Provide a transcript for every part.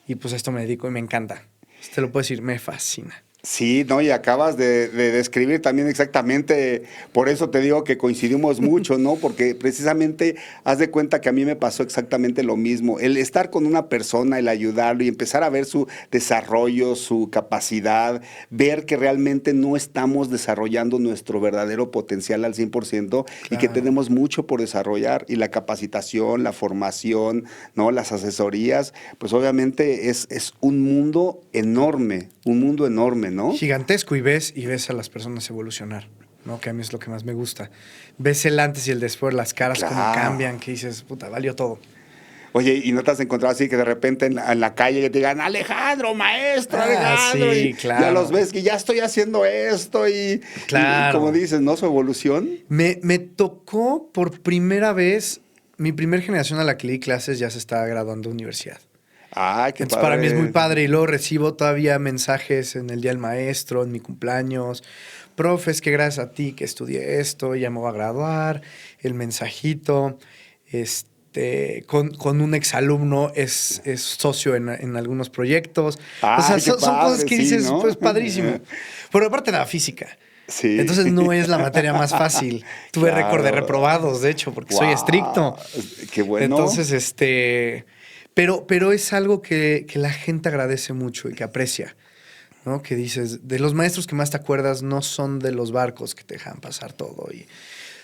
y pues a esto me dedico y me encanta. Te lo puedo decir, me fascina. Sí, no, y acabas de describir también exactamente, por eso te digo que coincidimos mucho, ¿no? Porque precisamente haz de cuenta que a mí me pasó exactamente lo mismo. El estar con una persona, el ayudarlo y empezar a ver su desarrollo, su capacidad, ver que realmente no estamos desarrollando nuestro verdadero potencial al 100% y que Claro. tenemos mucho por desarrollar y la capacitación, la formación, ¿no? Las asesorías, pues obviamente es un mundo enorme, ¿no? Gigantesco, y ves a las personas evolucionar, ¿no? Que a mí es lo que más me gusta. Ves el antes y el después, las caras, cómo Claro. cambian, que dices, puta, valió todo. Oye, ¿y no te has encontrado así que de repente en la calle te digan, Alejandro, maestro, Ah, Alejandro, y sí, ya los claro. ves que ya estoy haciendo esto y como Claro. dices, ¿no? Su evolución. Me tocó por primera vez, mi primer generación a la que le di clases ya se estaba graduando de universidad. Ay, qué Entonces para mí es muy padre. padre y luego recibo todavía mensajes en el Día del Maestro, en mi cumpleaños. Profes, que gracias a ti que estudié esto, ya me voy a graduar. El mensajito. Con un exalumno es socio en algunos proyectos. O sea, Ay, qué son cosas padre, que sí, dices, ¿no? pues padrísimo. Pero aparte de la física. Sí, Entonces no es la materia más fácil. Tuve récord de claro. reprobados, de hecho, porque soy estricto. Wow, qué bueno. Entonces, pero es algo que la gente agradece mucho y que aprecia, ¿no? Que dices, de los maestros que más te acuerdas no son de los barcos que te dejan pasar todo, y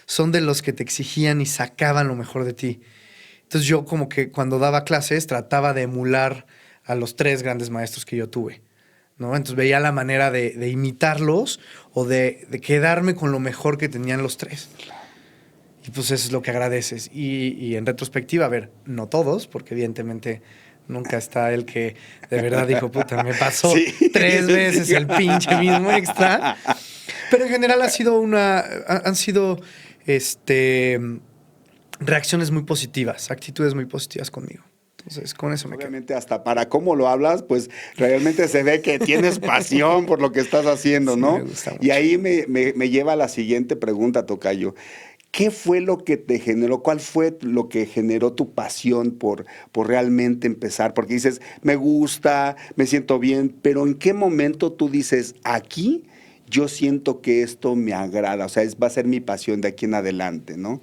son de los que te exigían y sacaban lo mejor de ti. Entonces yo como que cuando daba clases trataba de emular a los tres grandes maestros que yo tuve, ¿no? Entonces veía la manera de imitarlos o de quedarme con lo mejor que tenían los tres. Y pues eso es lo que agradeces. Y en retrospectiva, a ver, no todos, porque evidentemente nunca está el que de verdad dijo, puta, me pasó Sí, 3 veces sí. el pinche mismo extra. Pero en general han sido este, reacciones muy positivas, actitudes muy positivas conmigo. Entonces, con eso Pues me quedo. obviamente hasta para cómo lo hablas, pues realmente se ve que tienes pasión por lo que estás haciendo, Sí, me ¿no? gusta Y mucho. ahí me lleva a la siguiente pregunta, tocayo. ¿Qué fue lo que te generó? ¿Cuál fue lo que generó tu pasión por realmente empezar? Porque dices, me gusta, me siento bien, pero ¿en qué momento tú dices, aquí yo siento que esto me agrada? O sea, va a ser mi pasión de aquí en adelante, ¿no?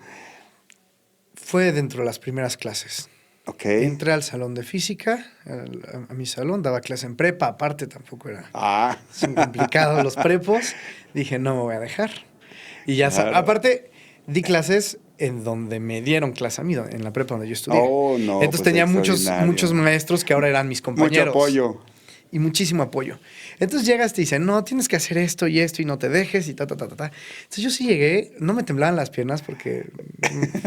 Fue dentro de las primeras clases. Ok. Entré al salón de física, a mi salón, daba clase en prepa, aparte tampoco Ah, son complicados los prepos. Dije, no me voy a dejar. Y ya, claro. aparte, di clases en donde me dieron clase a mí, en la prepa donde yo estudié. Oh, no, Entonces pues tenía muchos extraordinario. maestros que ahora eran mis Mucho compañeros apoyo. y muchísimo apoyo. Entonces llegas y te dicen, no, tienes que hacer esto y no te dejes y ta, ta, ta, ta, ta. Entonces yo sí llegué, no me temblaban las piernas porque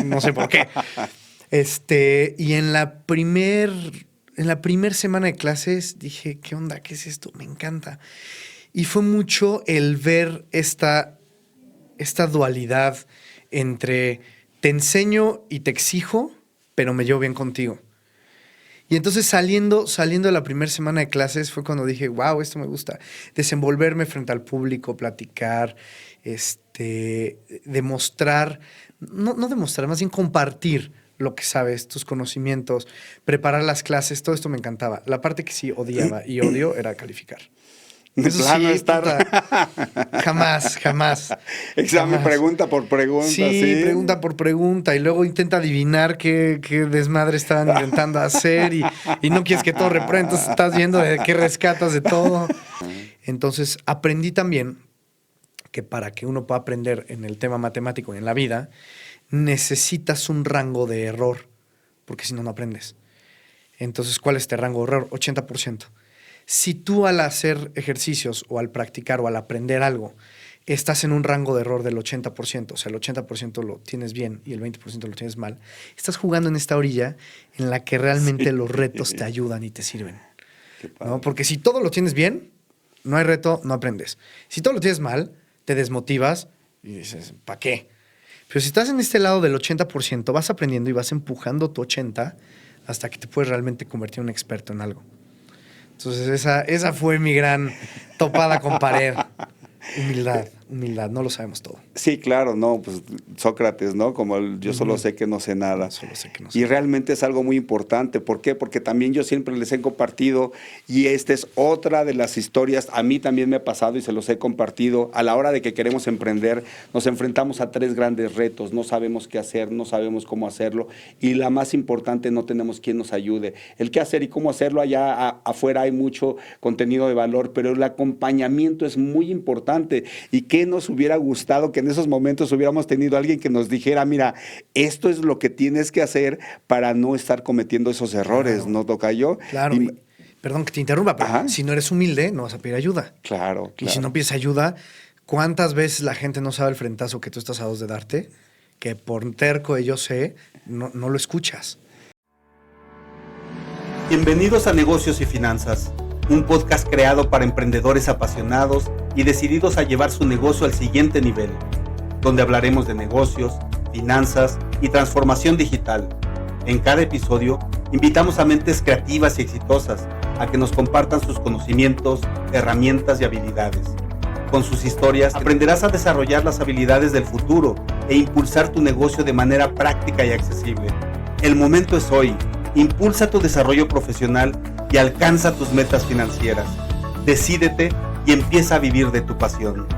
no sé por qué. Y en la primer semana de clases dije, ¿qué onda? ¿Qué es esto? Me encanta. Y fue mucho el ver esta dualidad entre te enseño y te exijo, pero me llevo bien contigo. Y entonces saliendo de la primera semana de clases fue cuando dije, wow, esto me gusta. Desenvolverme frente al público, platicar, demostrar, no demostrar, más bien compartir lo que sabes, tus conocimientos, preparar las clases, todo esto me encantaba. La parte que sí odiaba y odio era calificar. De Eso plano sí, estar. puta, jamás, jamás, Examen jamás. pregunta por pregunta, Sí, ¿sí? pregunta por pregunta y luego intenta adivinar qué desmadre estaban intentando hacer y no quieres que todo repruebe, entonces estás viendo de qué rescatas de todo. Entonces aprendí también que para que uno pueda aprender en el tema matemático y en la vida, necesitas un rango de error, porque si no, no aprendes. Entonces, ¿cuál es este rango de error? 80%. Si tú al hacer ejercicios o al practicar o al aprender algo, estás en un rango de error del 80%, o sea, el 80% lo tienes bien y el 20% lo tienes mal, estás jugando en esta orilla en la que realmente Sí. los retos te ayudan y te sirven, Qué ¿no? padre. Porque si todo lo tienes bien, no hay reto, no aprendes. Si todo lo tienes mal, te desmotivas y dices, ¿para qué? Pero si estás en este lado del 80%, vas aprendiendo y vas empujando tu 80 hasta que te puedes realmente convertir en un experto en algo. Entonces esa fue mi gran topada con pared. Humildad. humildad, no lo sabemos todo. Sí, claro, no, pues Sócrates, ¿no? Como yo solo sé que no sé nada. Solo sé que no sé. Y realmente es algo muy importante. ¿Por qué? Porque también yo siempre les he compartido, y esta es otra de las historias, a mí también me ha pasado y se los he compartido. A la hora de que queremos emprender, nos enfrentamos a 3 grandes retos. No sabemos qué hacer, no sabemos cómo hacerlo. Y la más importante, no tenemos quien nos ayude. El qué hacer y cómo hacerlo, allá afuera hay mucho contenido de valor, pero el acompañamiento es muy importante. ¿Y qué nos hubiera gustado que en esos momentos hubiéramos tenido alguien que nos dijera, mira, esto es lo que tienes que hacer para no estar cometiendo esos errores, Claro. ¿no, tocayo? Claro. Perdón que te interrumpa, pero Ajá. si no eres humilde, no vas a pedir ayuda. Claro, Y si no pides ayuda, ¿cuántas veces la gente no sabe el frentazo que tú estás a 2 de darte? Que por terco de yo sé, no lo escuchas. Bienvenidos a Negocios y Finanzas, un podcast creado para emprendedores apasionados y decididos a llevar su negocio al siguiente nivel, donde hablaremos de negocios, finanzas y transformación digital. En cada episodio, invitamos a mentes creativas y exitosas a que nos compartan sus conocimientos, herramientas y habilidades. Con sus historias, aprenderás a desarrollar las habilidades del futuro e impulsar tu negocio de manera práctica y accesible. El momento es hoy. Impulsa tu desarrollo profesional y alcanza tus metas financieras. Decídete y empieza a vivir de tu pasión.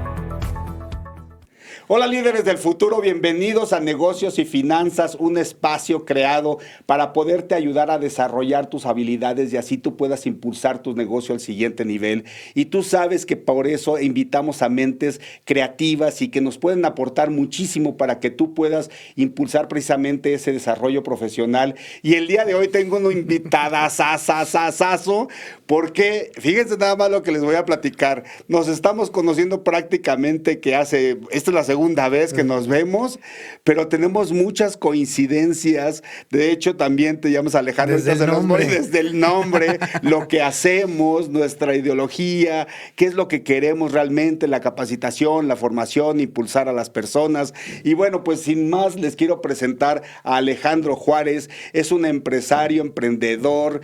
Hola líderes del futuro, bienvenidos a Negocios y Finanzas, un espacio creado para poderte ayudar a desarrollar tus habilidades y así tú puedas impulsar tu negocio al siguiente nivel. Y tú sabes que por eso invitamos a mentes creativas y que nos pueden aportar muchísimo para que tú puedas impulsar precisamente ese desarrollo profesional. Y el día de hoy tengo una invitada sasasasazo, porque fíjense nada más lo que les voy a platicar. Nos estamos conociendo prácticamente esta es la segunda vez que nos vemos, pero tenemos muchas coincidencias. De hecho, también te llamas Alejandro. Desde el nombre, lo que hacemos, nuestra ideología, qué es lo que queremos realmente, la capacitación, la formación, impulsar a las personas. Y bueno, pues sin más, les quiero presentar a Alejandro Juárez. Es un empresario, emprendedor,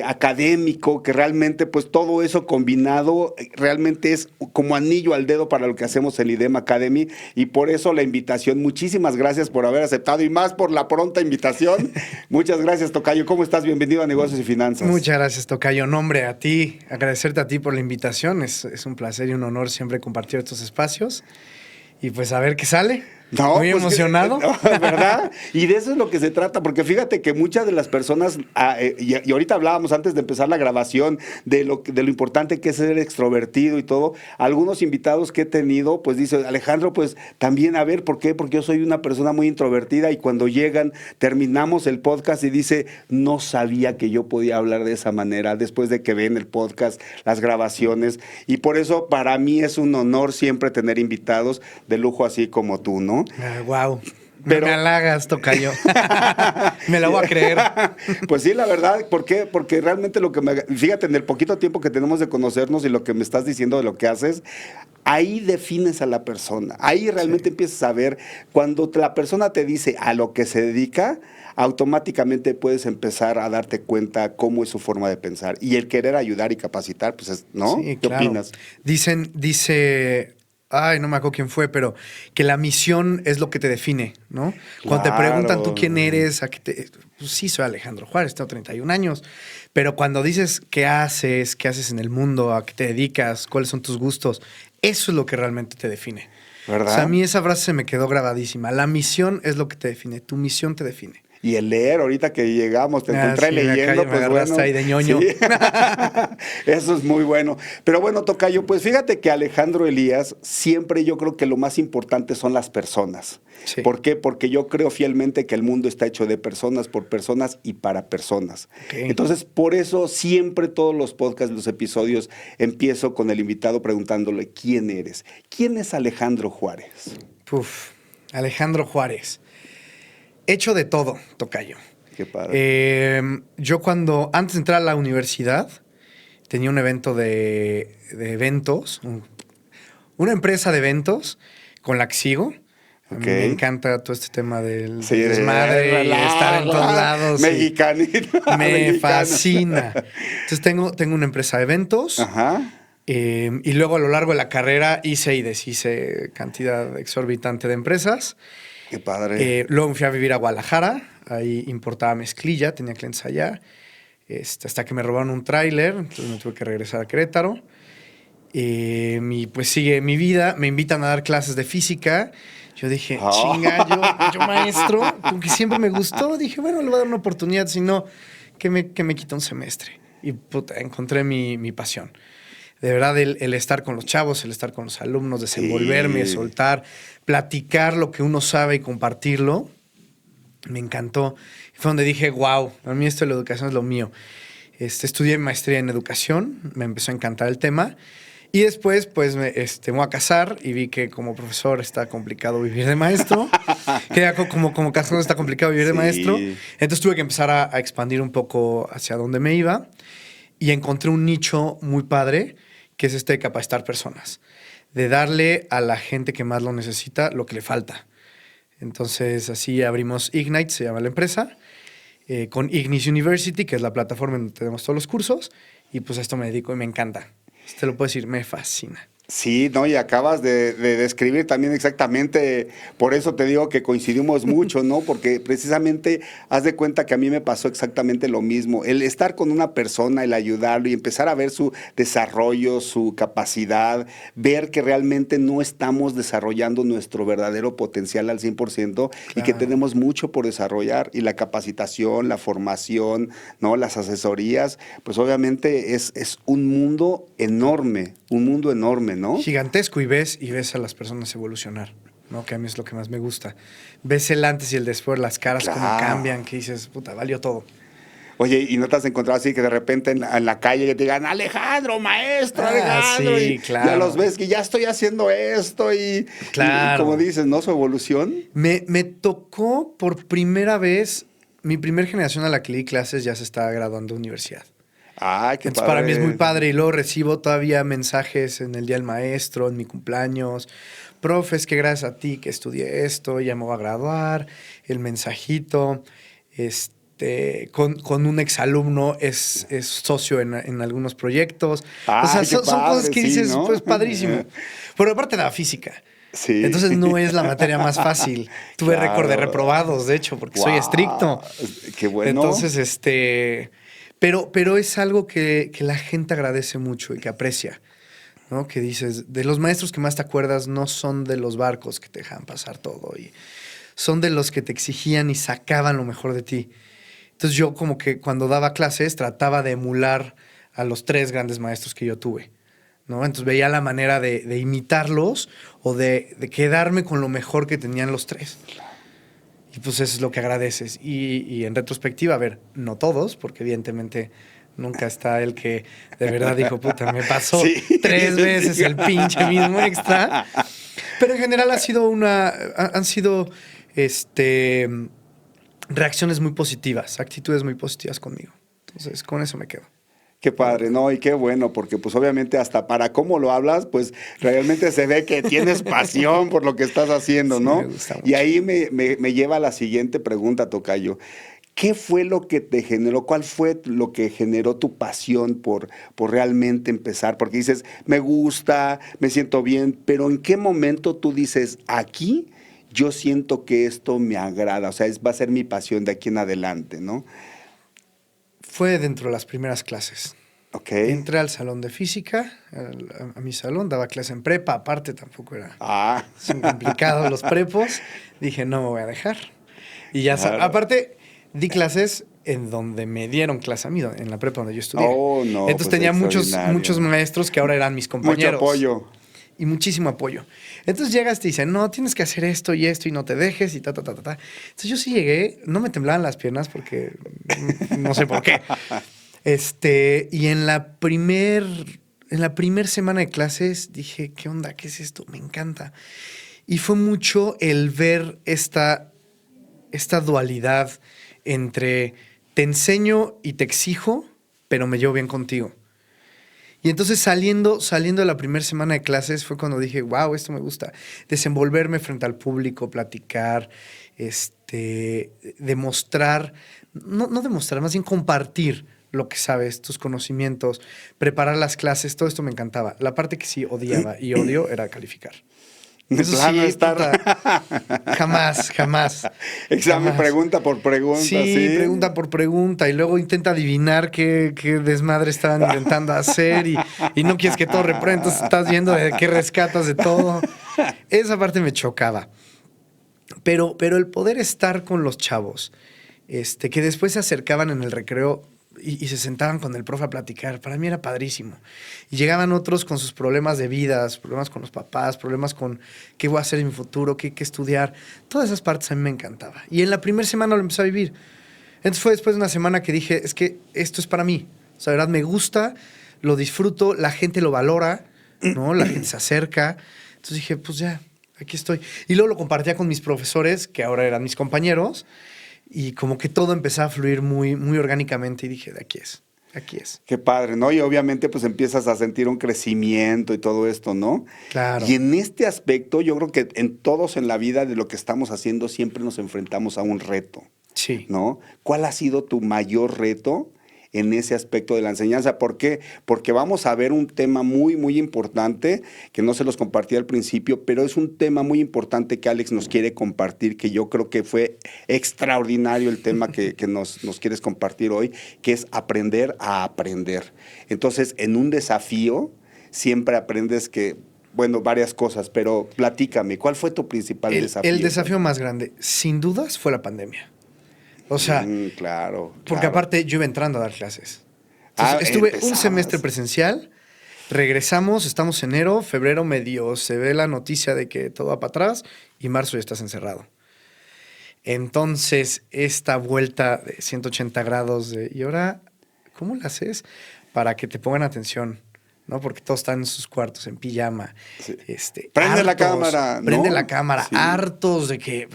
académico, que realmente, pues todo eso combinado, realmente es como anillo al dedo para lo que hacemos en IDEM Academy. Y por eso la invitación. Muchísimas gracias por haber aceptado y más por la pronta invitación. Muchas gracias, tocayo. ¿Cómo estás? Bienvenido a Negocios y Finanzas. Muchas gracias, tocayo. Nombre a ti, agradecerte a ti por la invitación. Es un placer y un honor siempre compartir estos espacios. Y pues a ver qué sale. No, muy pues emocionado. ¿Verdad? Y de eso es lo que se trata, porque fíjate que muchas de las personas, y ahorita hablábamos antes de empezar la grabación de lo importante que es ser extrovertido y todo. Algunos invitados que he tenido, pues dice, Alejandro, pues también, a ver, ¿por qué? Porque yo soy una persona muy introvertida y cuando llegan, terminamos el podcast y dice, no sabía que yo podía hablar de esa manera después de que ven el podcast, las grabaciones. Y por eso para mí es un honor siempre tener invitados de lujo así como tú, ¿no? Wow. Pero me halagas, tocayo. Me la voy a creer. Pues sí, la verdad, ¿por qué? Porque realmente fíjate, en el poquito tiempo que tenemos de conocernos y lo que me estás diciendo de lo que haces, ahí defines a la persona. Ahí realmente empiezas a ver, cuando la persona te dice a lo que se dedica, automáticamente puedes empezar a darte cuenta cómo es su forma de pensar. Y el querer ayudar y capacitar, pues ¿no? Sí, ¿Qué claro. opinas? Dice, ay, no me acuerdo quién fue, pero que la misión es lo que te define, ¿no? Cuando te preguntan tú quién eres, pues sí, soy Alejandro Juárez, tengo 31 años, pero cuando dices qué haces en el mundo, a qué te dedicas, cuáles son tus gustos, eso es lo que realmente te define. ¿Verdad? O sea, a mí esa frase se me quedó grabadísima. La misión es lo que te define, tu misión te define. Y el leer, ahorita que llegamos, te encontré sí, leyendo, me agarraste ahí de ñoño. Sí. Eso es muy bueno. Pero bueno, tocayo, pues fíjate que Alejandro Elías, siempre yo creo que lo más importante son las personas. Sí. ¿Por qué? Porque yo creo fielmente que el mundo está hecho de personas, por personas y para personas. Okay. Entonces, por eso siempre todos los podcasts, los episodios, empiezo con el invitado preguntándole, ¿quién eres? ¿Quién es Alejandro Juárez? Alejandro Juárez. Hecho de todo, tocayo. Qué padre. Yo antes de entrar a la universidad, tenía un evento de eventos, una empresa de eventos con la que sigo. A mí me encanta todo este tema del desmadre y estar en todos lados. Mexicanito. Me fascina. Entonces tengo una empresa de eventos. Ajá. Y luego a lo largo de la carrera hice y deshice cantidad exorbitante de empresas. Qué padre. Luego me fui a vivir a Guadalajara, ahí importaba mezclilla, tenía clientes allá, hasta que me robaron un tráiler, entonces me tuve que regresar a Querétaro. Y pues sigue mi vida, me invitan a dar clases de física. Yo dije, chinga, yo maestro, como que siempre me gustó, dije, bueno, le voy a dar una oportunidad, si no, que me quita un semestre. Y puta, encontré mi pasión. De verdad, el estar con los chavos, el estar con los alumnos, desenvolverme, Sí. soltar, platicar lo que uno sabe y compartirlo, me encantó. Fue donde dije, wow, a mí esto de la educación es lo mío. Estudié maestría en educación, me empezó a encantar el tema. Y después, pues, me voy a casar y vi que como profesor está complicado vivir de maestro. Que ya como casado está complicado vivir de Sí. maestro. Entonces tuve que empezar a expandir un poco hacia dónde me iba. Y encontré un nicho muy padre, que es de capacitar personas. De darle a la gente que más lo necesita lo que le falta. Entonces, así abrimos Ignite, se llama la empresa, con Ignis University, que es la plataforma en donde tenemos todos los cursos. Y pues a esto me dedico y me encanta. Te lo puedo decir, me fascina. Sí, no, y acabas de describir también exactamente, por eso te digo que coincidimos mucho, ¿no? Porque precisamente haz de cuenta que a mí me pasó exactamente lo mismo. El estar con una persona, el ayudarlo y empezar a ver su desarrollo, su capacidad, ver que realmente no estamos desarrollando nuestro verdadero potencial al 100% y que tenemos mucho por desarrollar, y la capacitación, la formación, ¿no? Las asesorías, pues obviamente es un mundo enorme, ¿no? Gigantesco, y ves a las personas evolucionar, ¿no? Que a mí es lo que más me gusta. Ves el antes y el después, las caras cómo Claro. cambian, que dices, puta, valió todo. Oye, ¿y no te has encontrado así que de repente en la calle que te digan, Alejandro, maestro, Alejandro? Sí, Y claro. ya los ves que ya estoy haciendo esto y como dices, ¿no? Su evolución. Me tocó por primera vez, mi primer generación a la que le di clases ya se estaba graduando de universidad. Ay, qué Entonces, padre. para mí es muy padre, y luego recibo todavía mensajes en el Día del Maestro, en mi cumpleaños. Profes, que gracias a ti que estudié esto, ya me voy a graduar. El mensajito. Con un exalumno es socio en algunos proyectos. Ay, o sea, qué son padre, cosas que sí, dices, ¿no? pues padrísimo. Pero aparte de la física. Sí. Entonces no es la materia más fácil. Tuve Claro. récord de reprobados, de hecho, porque soy Guau, estricto. Qué bueno. Entonces, pero es algo que la gente agradece mucho y que aprecia, ¿no? Que dices, de los maestros que más te acuerdas no son de los barcos que te dejan pasar todo, y son de los que te exigían y sacaban lo mejor de ti. Entonces yo como que cuando daba clases trataba de emular a los 3 grandes maestros que yo tuve, ¿no? Entonces veía la manera de imitarlos o de quedarme con lo mejor que tenían los 3. Y pues eso es lo que agradeces. Y en retrospectiva, a ver, no todos, porque evidentemente nunca está el que de verdad dijo, puta, me pasó Sí. 3 veces el pinche mismo extra. Pero en general han sido reacciones muy positivas, actitudes muy positivas conmigo. Entonces, con eso me quedo. Qué padre, ¿no? Y qué bueno, porque pues obviamente hasta para cómo lo hablas, pues realmente se ve que tienes pasión por lo que estás haciendo, Sí, ¿no? me gusta mucho. Y ahí me lleva a la siguiente pregunta, tocayo. ¿Qué fue lo que te generó? ¿Cuál fue lo que generó tu pasión por realmente empezar? Porque dices, me gusta, me siento bien, pero ¿en qué momento tú dices, aquí yo siento que esto me agrada? O sea, va a ser mi pasión de aquí en adelante, ¿no? Fue dentro de las primeras clases. Ok. Entré al salón de física, a mi salón, daba clase en prepa, aparte tampoco era... Ah, Son complicados los prepos. Dije, no me voy a dejar. Y ya, Claro. Aparte, di clases en donde me dieron clase a mí, en la prepa donde yo estudié. Oh, no, Entonces pues tenía muchos extraordinario. maestros que ahora eran mis compañeros. mucho apoyo. Y muchísimo apoyo. Entonces llegas y te dicen, no, tienes que hacer esto y no te dejes, y ta, ta, ta, ta, ta. Entonces yo sí llegué, no me temblaban las piernas porque no sé por qué. Y en la primer semana de clases dije, ¿qué onda? ¿Qué es esto? Me encanta. Y fue mucho el ver esta dualidad entre te enseño y te exijo, pero me llevo bien contigo. Y entonces saliendo de la primera semana de clases fue cuando dije, wow, esto me gusta. Desenvolverme frente al público, platicar, demostrar, no demostrar, más bien compartir lo que sabes, tus conocimientos, preparar las clases, todo esto me encantaba. La parte que sí odiaba y odio era calificar. De Eso plano sí, estar. puta, jamás. Examen Jamás. pregunta por pregunta, sí. Pregunta por pregunta y luego intenta adivinar qué desmadre estaban intentando hacer y no quieres que todo repruebe, entonces estás viendo de qué rescatas de todo. Esa parte me chocaba. Pero el poder estar con los chavos, que después se acercaban en el recreo y se sentaban con el profe a platicar, para mí era padrísimo. Y llegaban otros con sus problemas de vidas, problemas con los papás, problemas con qué voy a hacer en mi futuro, qué estudiar. Todas esas partes a mí me encantaba. Y en la primera semana lo empecé a vivir. Entonces fue después de una semana que dije, es que esto es para mí. O sea, de verdad me gusta, lo disfruto, la gente lo valora, ¿no? La gente se acerca. Entonces dije, pues ya, aquí estoy. Y luego lo compartía con mis profesores, que ahora eran mis compañeros, y como que todo empezaba a fluir muy, muy orgánicamente y dije, de aquí es. Qué padre, ¿no? Y obviamente pues empiezas a sentir un crecimiento y todo esto, ¿no? Claro. Y en este aspecto yo creo que en todos en la vida de lo que estamos haciendo siempre nos enfrentamos a un reto, Sí. ¿no? ¿Cuál ha sido tu mayor reto en ese aspecto de la enseñanza? ¿Por qué? Porque vamos a ver un tema muy, muy importante, que no se los compartí al principio, pero es un tema muy importante que Alex nos quiere compartir, que yo creo que fue extraordinario el tema que nos quieres compartir hoy, que es aprender a aprender. Entonces, en un desafío, siempre aprendes varias cosas, pero platícame, ¿cuál fue tu principal desafío? El desafío más grande, sin dudas, fue la pandemia. O sea, claro. porque aparte yo iba entrando a dar clases. Entonces, estuve un semestre presencial, regresamos, estamos en enero, febrero medio se ve la noticia de que todo va para atrás y marzo ya estás encerrado. Entonces, esta vuelta de 180 grados ¿y ahora cómo la haces? Para que te pongan atención, ¿no? Porque todos están en sus cuartos, en pijama. Sí. Prende la cámara, ¿no? Prende la cámara, Sí. hartos de que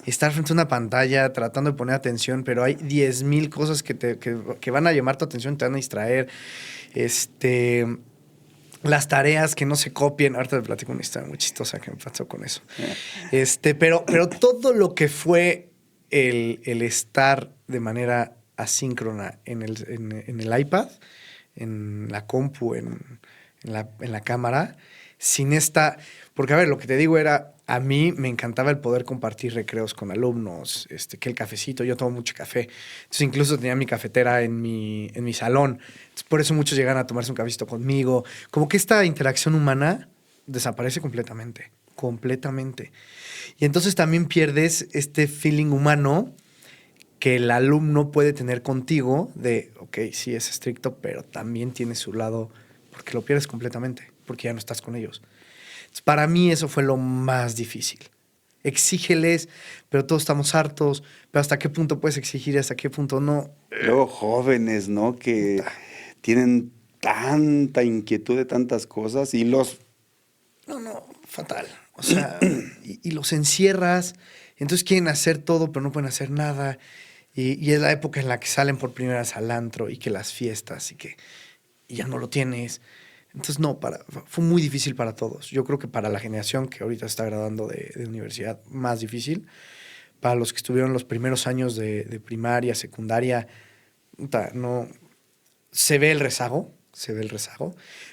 estar frente a una pantalla tratando de poner atención, pero hay 10,000 cosas que van a llamar tu atención, te van a distraer. Las tareas que no se copien. Ahorita te platico una historia muy chistosa que me pasó con eso. Pero todo lo que fue el estar de manera asíncrona en el iPad, en la compu, en la cámara, sin esta... Porque, a ver, lo que te digo era, a mí me encantaba el poder compartir recreos con alumnos, que el cafecito, yo tomo mucho café. Entonces, incluso tenía mi cafetera en mi salón. Entonces, por eso muchos llegan a tomarse un cafecito conmigo. Como que esta interacción humana desaparece completamente. Y entonces también pierdes este feeling humano que el alumno puede tener contigo de, ok, sí es estricto, pero también tiene su lado, porque lo pierdes completamente, porque ya no estás con ellos. Entonces, para mí eso fue lo más difícil. Exígeles, pero todos estamos hartos, pero ¿hasta qué punto puedes exigir y hasta qué punto no? Luego jóvenes, ¿no? Que tienen tanta inquietud de tantas cosas y los... No, fatal. O sea, y los encierras, entonces quieren hacer todo, pero no pueden hacer nada. Y es la época en la que salen por primera vez al antro y que las fiestas y ya no lo tienes. Entonces, fue muy difícil para todos. Yo creo que para la generación que ahorita está graduando de universidad, más difícil. Para los que estuvieron los primeros años de primaria, secundaria, no se ve el rezago,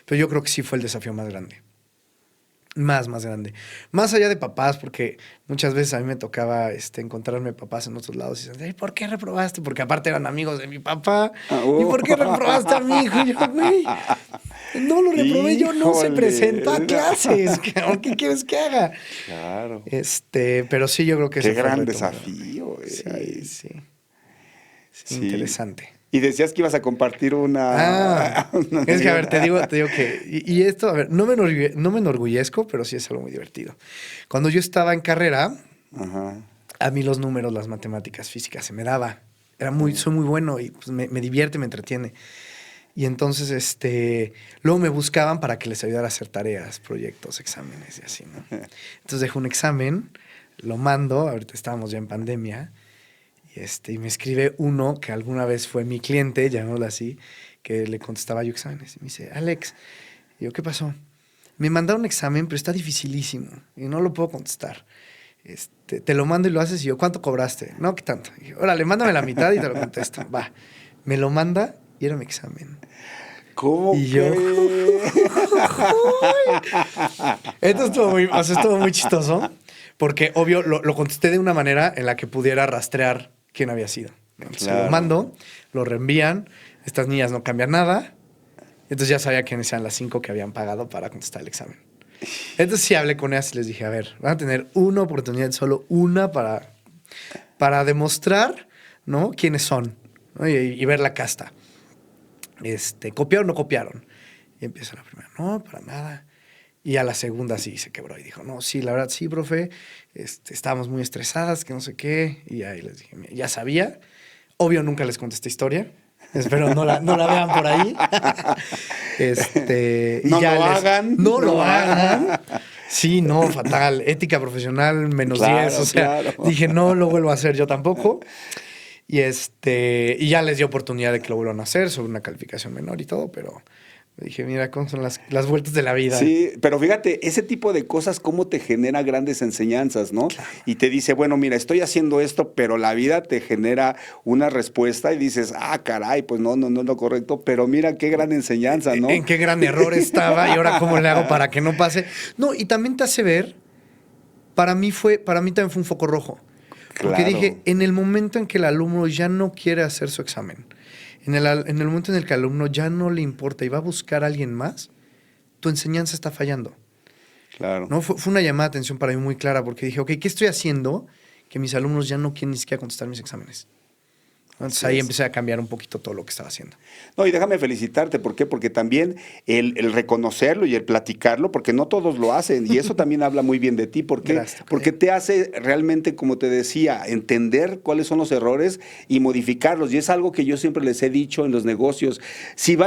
pero yo creo que sí fue el desafío más grande. Más grande. Más allá de papás, porque muchas veces a mí me tocaba encontrarme papás en otros lados y dicen, ¿por qué reprobaste? Porque aparte eran amigos de mi papá. ¿Y por qué reprobaste a mi hijo? Y yo, güey, no lo reprobé, yo no se presentó a clases. ¿Qué quieres que haga? Claro. Pero sí, yo creo que qué gran desafío. Sí. Interesante. Y decías que ibas a compartir una... Es que, a ver, te digo que... Y esto, a ver, no me enorgullezco, pero sí es algo muy divertido. Cuando yo estaba en carrera, a mí los números, las matemáticas, físicas, se me daba. Soy muy bueno y pues, me divierte, me entretiene. Y entonces, luego me buscaban para que les ayudara a hacer tareas, proyectos, exámenes y así, ¿no? Entonces dejo un examen, lo mando, ahorita estábamos ya en pandemia, y me escribe uno que alguna vez fue mi cliente, llamémoslo así, que le contestaba yo exámenes. Y me dice, Alex, y yo, ¿qué pasó? Me mandaron un examen, pero está dificilísimo y no lo puedo contestar. Te lo mando y lo haces. Y yo, ¿cuánto cobraste? No, ¿qué tanto? Y yo, órale, mándame la mitad y te lo contesto. Va. Me lo manda y era mi examen. ¿Cómo Y yo... Esto estuvo muy chistoso, porque obvio lo contesté de una manera en la que pudiera rastrear quién había sido. Entonces Claro. lo mando, lo reenvían, estas niñas no cambian nada, entonces ya sabía quiénes eran las 5 que habían pagado para contestar el examen. Entonces sí hablé con ellas y les dije, a ver, van a tener una oportunidad, solo una para demostrar, ¿no?, quiénes son, ¿no? Y ver la casta. ¿Copiaron o no copiaron? Y empieza la primera, no, para nada. Y a la segunda sí se quebró y dijo, no, sí, la verdad sí, profe, estábamos muy estresadas, que no sé qué. Y ahí les dije, ya sabía. Obvio nunca les conté esta historia. Espero no la vean por ahí. No lo hagan. No lo hagan. Sí, no, fatal. Ética profesional, -10. Claro, O sea, claro. dije, no lo vuelvo a hacer yo tampoco. Y ya les di oportunidad de que lo vuelvan a hacer sobre una calificación menor y todo, pero dije, mira cómo son las vueltas de la vida. Sí, pero fíjate, ese tipo de cosas cómo te genera grandes enseñanzas, ¿no? Claro. Y te dice, bueno, mira, estoy haciendo esto, pero la vida te genera una respuesta y dices, caray, pues no es lo correcto, pero mira qué gran enseñanza, ¿no? En qué gran error estaba y ahora cómo le hago para que no pase. No, y también te hace ver, para mí también fue un foco rojo. Porque Claro. dije, en el momento en que el alumno ya no quiere hacer su examen, en el momento en el que al alumno ya no le importa y va a buscar a alguien más, tu enseñanza está fallando. Claro. ¿No? Fue una llamada de atención para mí muy clara porque dije, ok, ¿qué estoy haciendo que mis alumnos ya no quieren ni siquiera contestar mis exámenes? Entonces ahí empecé a cambiar un poquito todo lo que estaba haciendo. No, y déjame felicitarte, ¿por qué? Porque también el reconocerlo y el platicarlo, porque no todos lo hacen, y eso también habla muy bien de ti, ¿por qué? Gracias, Porque te hace realmente, como te decía, entender cuáles son los errores y modificarlos, y es algo que yo siempre les he dicho en los negocios. Si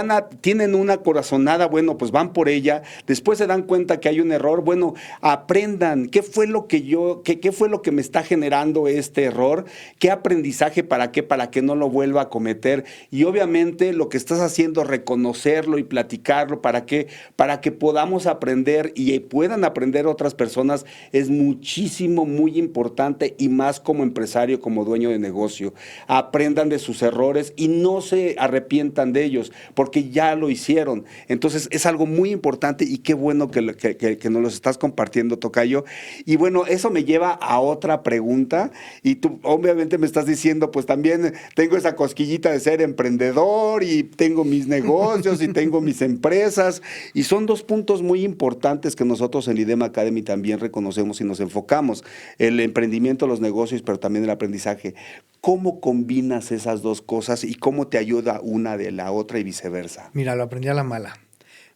tienen una corazonada, bueno, pues van por ella, después se dan cuenta que hay un error, bueno, aprendan, ¿qué fue lo que me está generando este error? ¿Qué aprendizaje para que no lo vuelva a cometer? Y obviamente lo que estás haciendo, reconocerlo y platicarlo para que podamos aprender y puedan aprender otras personas, es muchísimo, muy importante, y más como empresario, como dueño de negocio. Aprendan de sus errores y no se arrepientan de ellos, porque ya lo hicieron. Entonces es algo muy importante y qué bueno que nos los estás compartiendo, tocayo. Y bueno, eso me lleva a otra pregunta, y tú obviamente me estás diciendo, pues también tengo esa cosquillita de ser emprendedor y tengo mis negocios y tengo mis empresas, y son dos puntos muy importantes que nosotros en IDEMA Academy también reconocemos y nos enfocamos: el emprendimiento, los negocios, pero también el aprendizaje. ¿Cómo combinas esas dos cosas y cómo te ayuda una de la otra y viceversa? Mira, lo aprendí a la mala.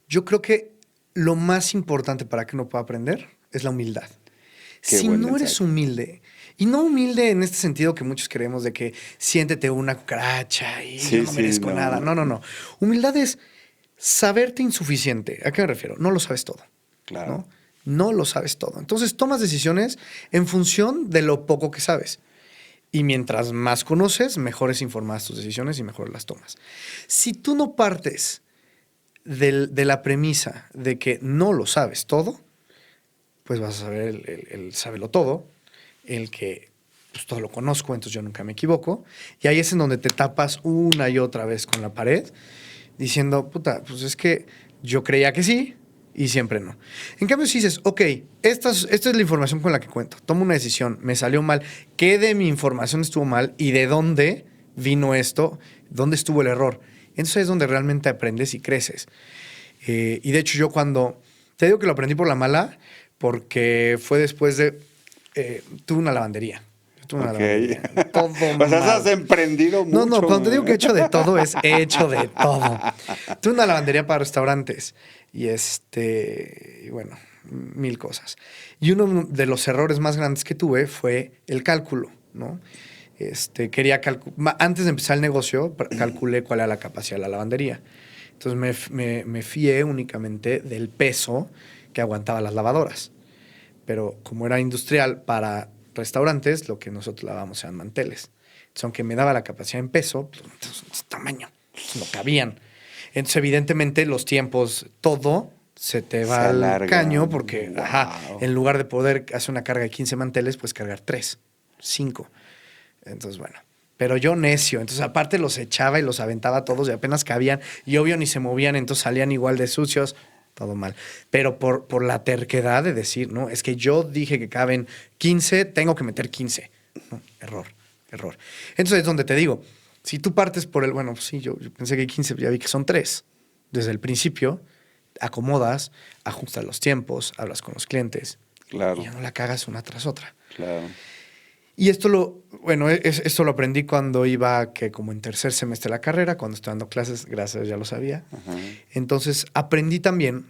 Yo creo que lo más importante para que uno pueda aprender es la humildad. Qué Si buen no eres mensaje. humilde, y no humilde en este sentido que muchos creemos de que siéntete una cucaracha y Sí, yo no sí, merezco no. nada. No. Humildad es saberte insuficiente. ¿A qué me refiero? No lo sabes todo. Claro. No lo sabes todo. Entonces tomas decisiones en función de lo poco que sabes. Y mientras más conoces, mejores informadas tus decisiones y mejor las tomas. Si tú no partes de la premisa de que no lo sabes todo, pues vas a saber el sábelo todo, el que pues, todo lo conozco, entonces yo nunca me equivoco. Y ahí es en donde te tapas una y otra vez con la pared, diciendo, puta, pues es que yo creía que sí y siempre no. En cambio, si dices, ok, esta es la información con la que cuento, tomo una decisión, me salió mal, ¿qué de mi información estuvo mal y de dónde vino esto? ¿Dónde estuvo el error? Entonces es donde realmente aprendes y creces. Y de hecho yo te digo que lo aprendí por la mala, porque fue después de, tuve una lavandería. Tuve una lavandería. Todo O sea, mal. has emprendido mucho. No, cuando te digo que he hecho de todo, es he hecho de todo. Tuve una lavandería para restaurantes y y bueno, 1000 cosas. Y uno de los errores más grandes que tuve fue el cálculo, ¿no? Antes de empezar el negocio, calculé cuál era la capacidad de la lavandería. Entonces me fié únicamente del peso que aguantaba las lavadoras. Pero como era industrial para restaurantes, lo que nosotros lavábamos eran manteles. Entonces, aunque me daba la capacidad en peso, pues, tamaño, pues, no cabían. Entonces, evidentemente, los tiempos, todo se te va Se al alarga. caño porque, Wow. en lugar de poder hacer una carga de 15 manteles, puedes cargar 3, 5. Entonces, bueno, Pero yo necio. Entonces, aparte los echaba y los aventaba todos y apenas cabían. Y obvio ni se movían, entonces salían igual de sucios. Todo mal. Pero por la terquedad de decir, no, es que yo dije que caben 15, tengo que meter 15. No, error. Entonces es donde te digo, si tú partes por el, bueno, pues sí, yo pensé que 15, ya vi que son 3. Desde el principio, acomodas, ajustas los tiempos, hablas con los clientes. Claro. Y ya no la cagas una tras otra. Claro. Y esto esto lo aprendí cuando iba como en tercer semestre de la carrera, cuando estaba dando clases, gracias, ya lo sabía. Ajá. Entonces aprendí también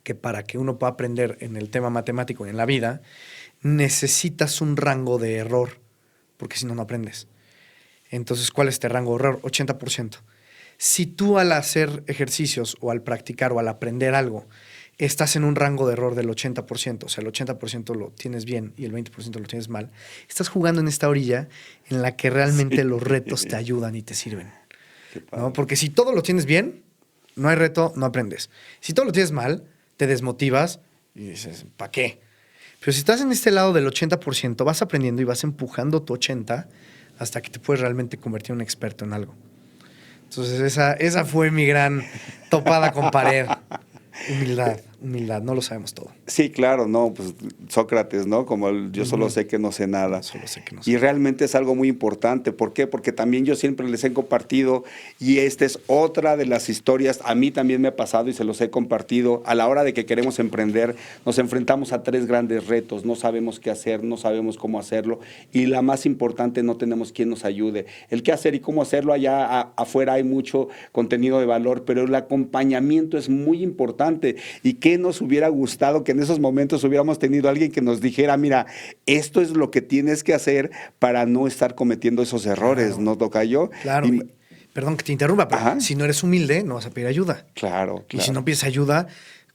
que para que uno pueda aprender en el tema matemático y en la vida, necesitas un rango de error, porque si no, no aprendes. Entonces, ¿cuál es este rango de error? 80%. Si tú al hacer ejercicios o al practicar o al aprender algo, estás en un rango de error del 80%, o sea, el 80% lo tienes bien y el 20% lo tienes mal, estás jugando en esta orilla en la que realmente los retos te ayudan y te sirven. ¿No? Porque si todo lo tienes bien, no hay reto, no aprendes. Si todo lo tienes mal, te desmotivas y dices, ¿para qué? Pero si estás en este lado del 80%, vas aprendiendo y vas empujando tu 80% hasta que te puedes realmente convertir en un experto en algo. Entonces esa fue mi gran topada con pared. Humildad, no lo sabemos todo. Sí, claro, no, pues Sócrates, ¿no? Como yo solo sé que no sé nada. Solo sé que no sé. Y realmente es algo muy importante. ¿Por qué? Porque también yo siempre les he compartido, y esta es otra de las historias, a mí también me ha pasado y se los he compartido, a la hora de que queremos emprender, nos enfrentamos a 3 grandes retos, no sabemos qué hacer, no sabemos cómo hacerlo, y la más importante, no tenemos quien nos ayude. El qué hacer y cómo hacerlo, allá afuera hay mucho contenido de valor, pero el acompañamiento es muy importante. ¿Y qué nos hubiera gustado que en esos momentos hubiéramos tenido alguien que nos dijera, mira, esto es lo que tienes que hacer para no estar cometiendo esos errores, Claro. ¿no, tocayo? Claro. Perdón que te interrumpa, pero Ajá. si no eres humilde, no vas a pedir ayuda. Claro, Y si no pides ayuda,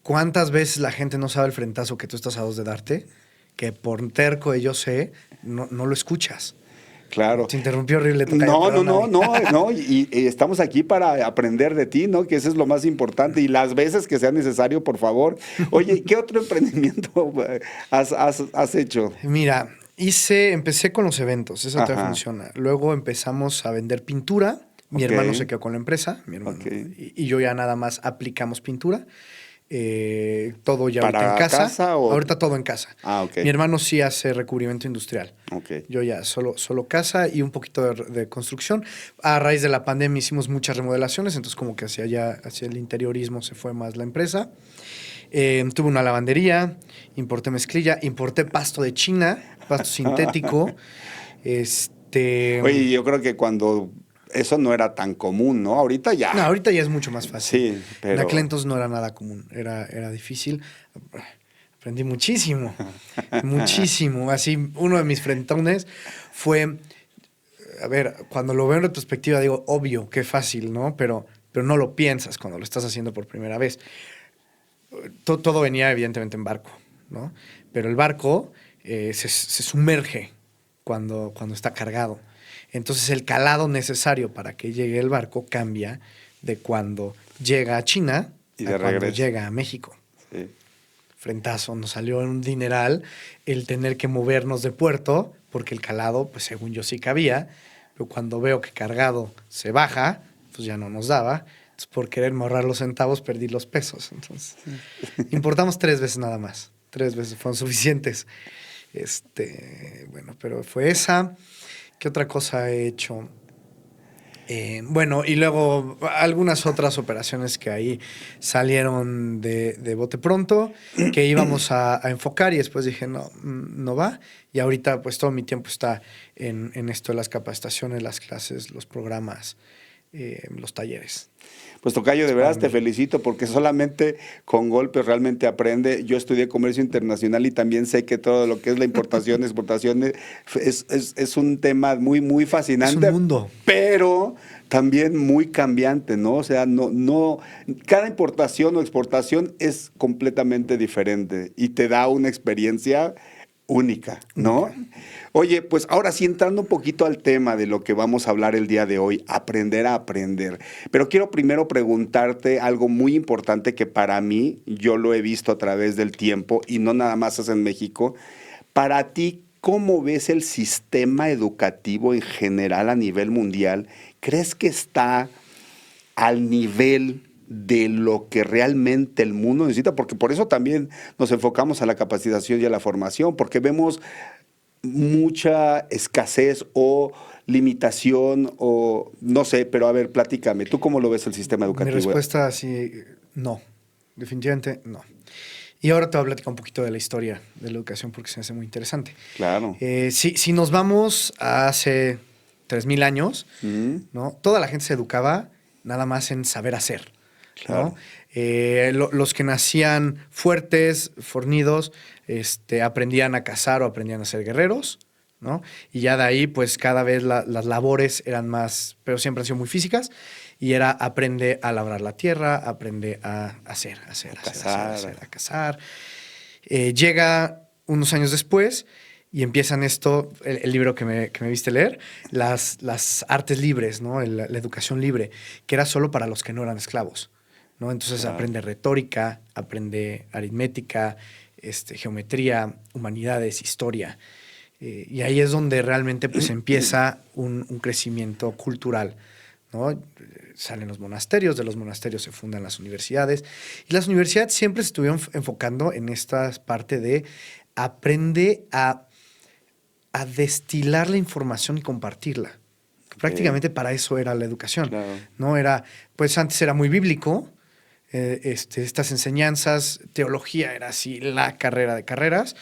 ¿cuántas veces la gente no sabe el frentazo que tú estás a 2 de darte? Que por terco de yo sé, no lo escuchas. Claro. Te interrumpió horrible. Tocayo, No, perdóname. y estamos aquí para aprender de ti, ¿no? Que eso es lo más importante. Y las veces que sea necesario, por favor. Oye, ¿qué otro emprendimiento has hecho? Mira, empecé con los eventos, esa todavía Ajá. funciona. Luego empezamos a vender pintura. Mi Ok. hermano se quedó con la empresa, mi hermano. Ok. Y yo ya nada más aplicamos pintura. Todo ya ahorita ¿Para en casa. casa o...? Ahorita todo en casa. Ah, ok. Mi hermano sí hace recubrimiento industrial. Ok. Yo ya solo casa y un poquito de construcción. A raíz de la pandemia hicimos muchas remodelaciones, entonces como que hacia el interiorismo se fue más la empresa. Tuve una lavandería, importé mezclilla, importé pasto de China, pasto sintético. Oye, yo creo que cuando... Eso no era tan común, ¿no? Ahorita ya. No, ahorita ya es mucho más fácil. Sí, pero... En aquel entonces no era nada común, era difícil. Aprendí muchísimo, muchísimo. Así, uno de mis frentones fue, a ver, cuando lo veo en retrospectiva digo, obvio, qué fácil, ¿no? Pero no lo piensas cuando lo estás haciendo por primera vez. Todo venía evidentemente en barco, ¿no? Pero el barco se sumerge cuando está cargado. Entonces el calado necesario para que llegue el barco cambia de cuando llega a China y a cuando regreso. llega a México. Sí. Frentazo, nos salió un dineral el tener que movernos de puerto, porque el calado, pues según yo sí cabía, pero cuando veo que cargado se baja, pues ya no nos daba. Entonces, por quererme ahorrar los centavos, perdí los pesos. Entonces, importamos 3 veces nada más. 3 veces fueron suficientes. Bueno, pero fue esa. ¿Qué otra cosa he hecho? Bueno, y luego algunas otras operaciones que ahí salieron de bote pronto, que íbamos a enfocar y después dije, no va. Y ahorita pues todo mi tiempo está en esto de las capacitaciones, las clases, los programas, los talleres. Pues tocayo, de verdad te felicito porque solamente con golpes realmente aprende. Yo estudié comercio internacional y también sé que todo lo que es la importación, exportación es un tema muy, muy fascinante. Es un mundo. Pero también muy cambiante, ¿no? O sea, cada importación o exportación es completamente diferente y te da una experiencia única, ¿no? Oye, pues ahora sí, entrando un poquito al tema de lo que vamos a hablar el día de hoy, aprender a aprender. Pero quiero primero preguntarte algo muy importante que para mí, yo lo he visto a través del tiempo y no nada más es en México. Para ti, cómo ves el sistema educativo en general a nivel mundial? ¿Crees que está al nivel de lo que realmente el mundo necesita? Porque por eso también nos enfocamos a la capacitación y a la formación, porque vemos mucha escasez o limitación o no sé, pero a ver, platícame, ¿tú cómo lo ves el sistema educativo? Mi respuesta sí, no, definitivamente no. Y ahora te voy a platicar un poquito de la historia de la educación porque se me hace muy interesante. Claro. Si nos vamos a hace 3,000 años, ¿no? Toda la gente se educaba nada más en saber hacer. Claro. ¿No? Los que nacían fuertes, fornidos, aprendían a cazar o aprendían a ser guerreros, ¿no? Y ya de ahí, pues cada vez las labores eran más, pero siempre han sido muy físicas, y era aprende a labrar la tierra, aprende a cazar. Llega unos años después y empiezan el libro que me viste leer, las artes libres, ¿no? La educación libre, que era solo para los que no eran esclavos, ¿no? Entonces aprende retórica, aprende aritmética, geometría, humanidades, historia. Y ahí es donde realmente pues, empieza un crecimiento cultural, ¿no? Salen los monasterios, de los monasterios se fundan las universidades. Y las universidades siempre se estuvieron enfocando en esta parte de aprende a destilar la información y compartirla. Prácticamente para eso era la educación. Claro. ¿No? Pues antes era muy bíblico, estas enseñanzas, teología era así la carrera de carreras,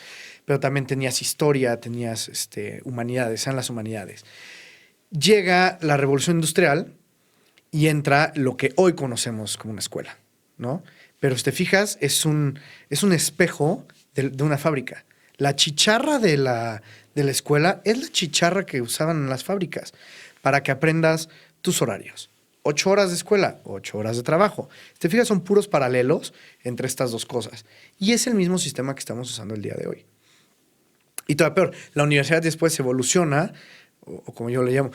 pero también tenías historia, tenías humanidades, eran las humanidades. Llega la Revolución Industrial y entra lo que hoy conocemos como una escuela, ¿no? Pero si te fijas, es un espejo de una fábrica. La chicharra de la escuela es la chicharra que usaban en las fábricas para que aprendas tus horarios. 8 horas de escuela, 8 horas de trabajo. Si te fijas, son puros paralelos entre estas dos cosas. Y es el mismo sistema que estamos usando el día de hoy. Y todavía peor, la universidad después evoluciona, o como yo le llamo,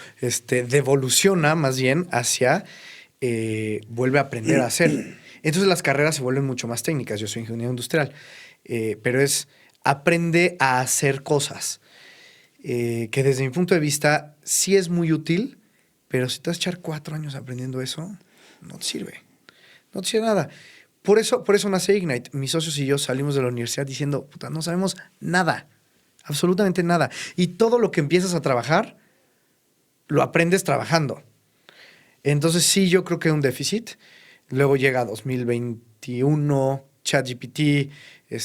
devoluciona más bien hacia, vuelve a aprender a hacer. Entonces las carreras se vuelven mucho más técnicas. Yo soy ingeniero industrial, pero aprende a hacer cosas, que desde mi punto de vista sí es muy útil, pero si te vas a echar 4 años aprendiendo eso, no te sirve. No te sirve nada. Por eso nace Ignite. Mis socios y yo salimos de la universidad diciendo, puta, no sabemos nada. Absolutamente nada. Y todo lo que empiezas a trabajar, lo aprendes trabajando. Entonces sí, yo creo que hay un déficit. Luego llega 2021, ChatGPT,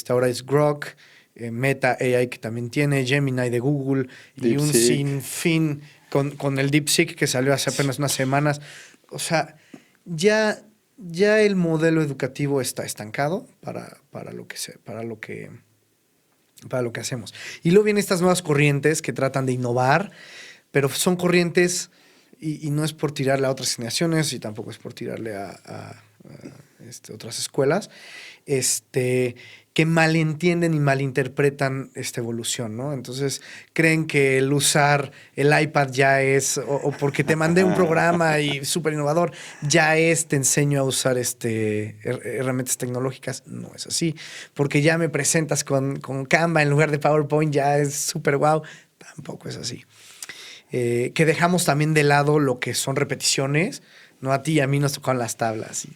ahora es Grok, Meta AI que también tiene, Gemini de Google, y un sinfín con el DeepSeek que salió hace apenas unas semanas. O sea, ya el modelo educativo está estancado para lo que hacemos. Y luego vienen estas nuevas corrientes que tratan de innovar, pero son corrientes, y no es por tirarle a otras generaciones y tampoco es por tirarle a otras escuelas, que malentienden y malinterpretan esta evolución, ¿no? Entonces creen que el usar el iPad ya es, o porque te mandé un programa y súper innovador, te enseño a usar herramientas tecnológicas. No es así. Porque ya me presentas con Canva en lugar de PowerPoint, ya es súper guau. Tampoco es así. Que dejamos también de lado lo que son repeticiones. No, a ti y a mí nos tocaron las tablas. Y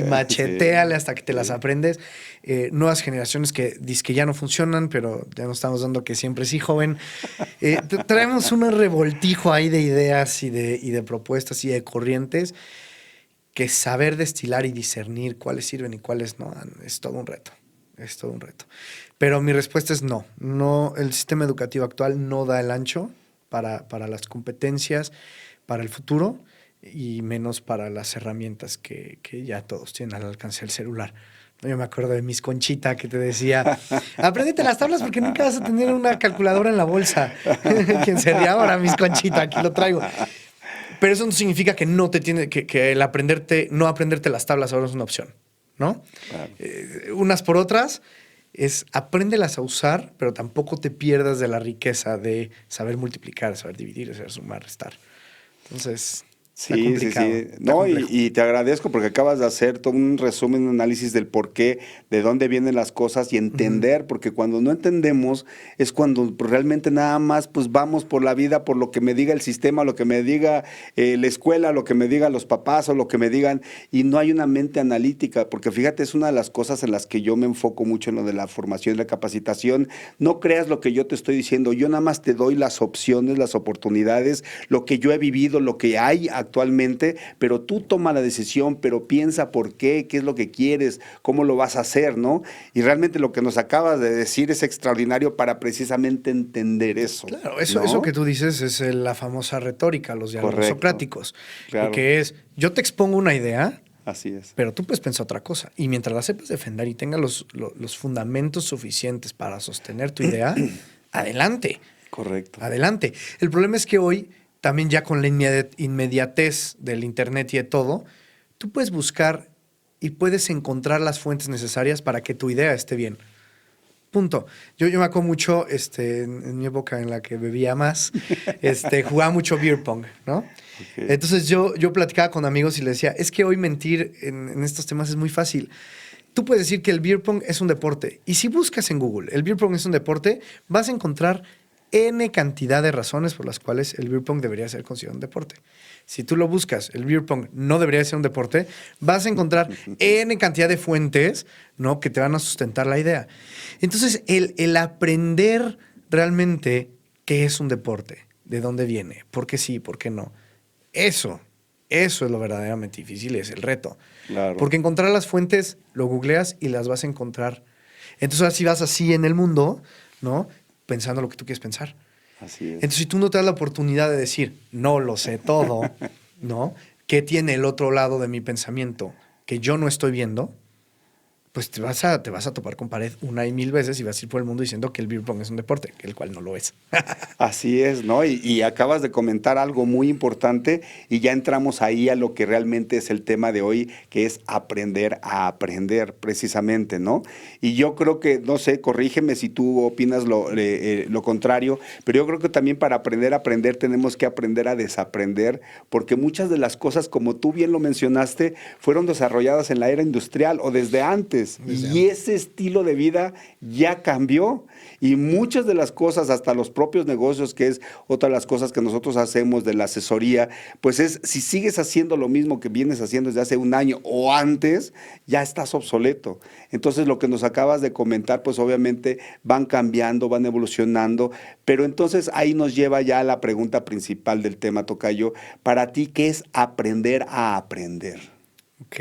macheteale hasta que te las aprendes. Nuevas generaciones que dizque ya no funcionan, pero ya nos estamos dando que siempre sí, joven. Traemos un revoltijo ahí de ideas y de propuestas y de corrientes que saber destilar y discernir cuáles sirven y cuáles no es todo un reto. Es todo un reto. Pero mi respuesta es no. No, el sistema educativo actual no da el ancho para las competencias, para el futuro, y menos para las herramientas que ya todos tienen al alcance del celular. Yo me acuerdo de Miss Conchita que te decía, apréndete las tablas porque nunca vas a tener una calculadora en la bolsa. ¿Quién sería ahora, Miss Conchita? Aquí lo traigo. Pero eso no significa que no que el no aprenderte las tablas ahora es una opción, ¿no? Claro. Unas por otras es apréndelas a usar, pero tampoco te pierdas de la riqueza de saber multiplicar, saber dividir, saber sumar, restar. Entonces... Está Sí, sí, complicado. sí. Está No, complejo. y te agradezco porque acabas de hacer todo un resumen, un análisis del por qué, de dónde vienen las cosas y entender, porque cuando no entendemos es cuando realmente nada más pues vamos por la vida, por lo que me diga el sistema, lo que me diga la escuela, lo que me digan los papás o lo que me digan, y no hay una mente analítica, porque fíjate, es una de las cosas en las que yo me enfoco mucho en lo de la formación y la capacitación. No creas lo que yo te estoy diciendo, yo nada más te doy las opciones, las oportunidades, lo que yo he vivido, lo que hay actualmente, pero tú toma la decisión, pero piensa por qué es lo que quieres, cómo lo vas a hacer, ¿no? Y realmente lo que nos acabas de decir es extraordinario para precisamente entender eso, Claro, eso, ¿no? eso que tú dices es la famosa retórica, los diálogos Correcto, socráticos, claro. que es, yo te expongo una idea, Así es. pero tú puedes pensar otra cosa. Y mientras la sepas defender y tengas los fundamentos suficientes para sostener tu idea, adelante, Correcto. adelante. El problema es que hoy, también ya con la inmediatez del Internet y de todo, tú puedes buscar y puedes encontrar las fuentes necesarias para que tu idea esté bien. Punto. Yo me acuerdo mucho, en mi época en la que bebía más, jugaba mucho beer pong, ¿no? Ok. Entonces yo platicaba con amigos y les decía, es que hoy mentir en estos temas es muy fácil. Tú puedes decir que el beer pong es un deporte. Y si buscas en Google, el beer pong es un deporte, vas a encontrar N cantidad de razones por las cuales el beer pong debería ser considerado un deporte. Si tú lo buscas, el beer pong no debería ser un deporte, vas a encontrar N cantidad de fuentes, ¿no?, que te van a sustentar la idea. Entonces, el aprender realmente qué es un deporte, de dónde viene, por qué sí, por qué no, eso es lo verdaderamente difícil y es el reto. Claro. Porque encontrar las fuentes, lo googleas y las vas a encontrar. Entonces, así vas así en el mundo, ¿no?, pensando lo que tú quieres pensar. Así es. Entonces, si tú no te das la oportunidad de decir, no lo sé todo, ¿no? ¿Qué tiene el otro lado de mi pensamiento que yo no estoy viendo? Pues te vas a topar con pared una y mil veces y vas a ir por el mundo diciendo que el beer pong es un deporte, el cual no lo es. Así es, ¿no? Y acabas de comentar algo muy importante y ya entramos ahí a lo que realmente es el tema de hoy, que es aprender a aprender, precisamente, ¿no? Y yo creo que, no sé, corrígeme si tú opinas lo contrario, pero yo creo que también para aprender a aprender tenemos que aprender a desaprender, porque muchas de las cosas, como tú bien lo mencionaste, fueron desarrolladas en la era industrial o desde antes. Y ese estilo de vida ya cambió. Y muchas de las cosas, hasta los propios negocios, que es otra de las cosas que nosotros hacemos de la asesoría, pues es, si sigues haciendo lo mismo que vienes haciendo desde hace un año o antes, ya estás obsoleto. Entonces, lo que nos acabas de comentar, pues obviamente van cambiando, van evolucionando, pero entonces ahí nos lleva ya a la pregunta principal del tema, tocayo. Para ti, ¿qué es aprender a aprender? Ok.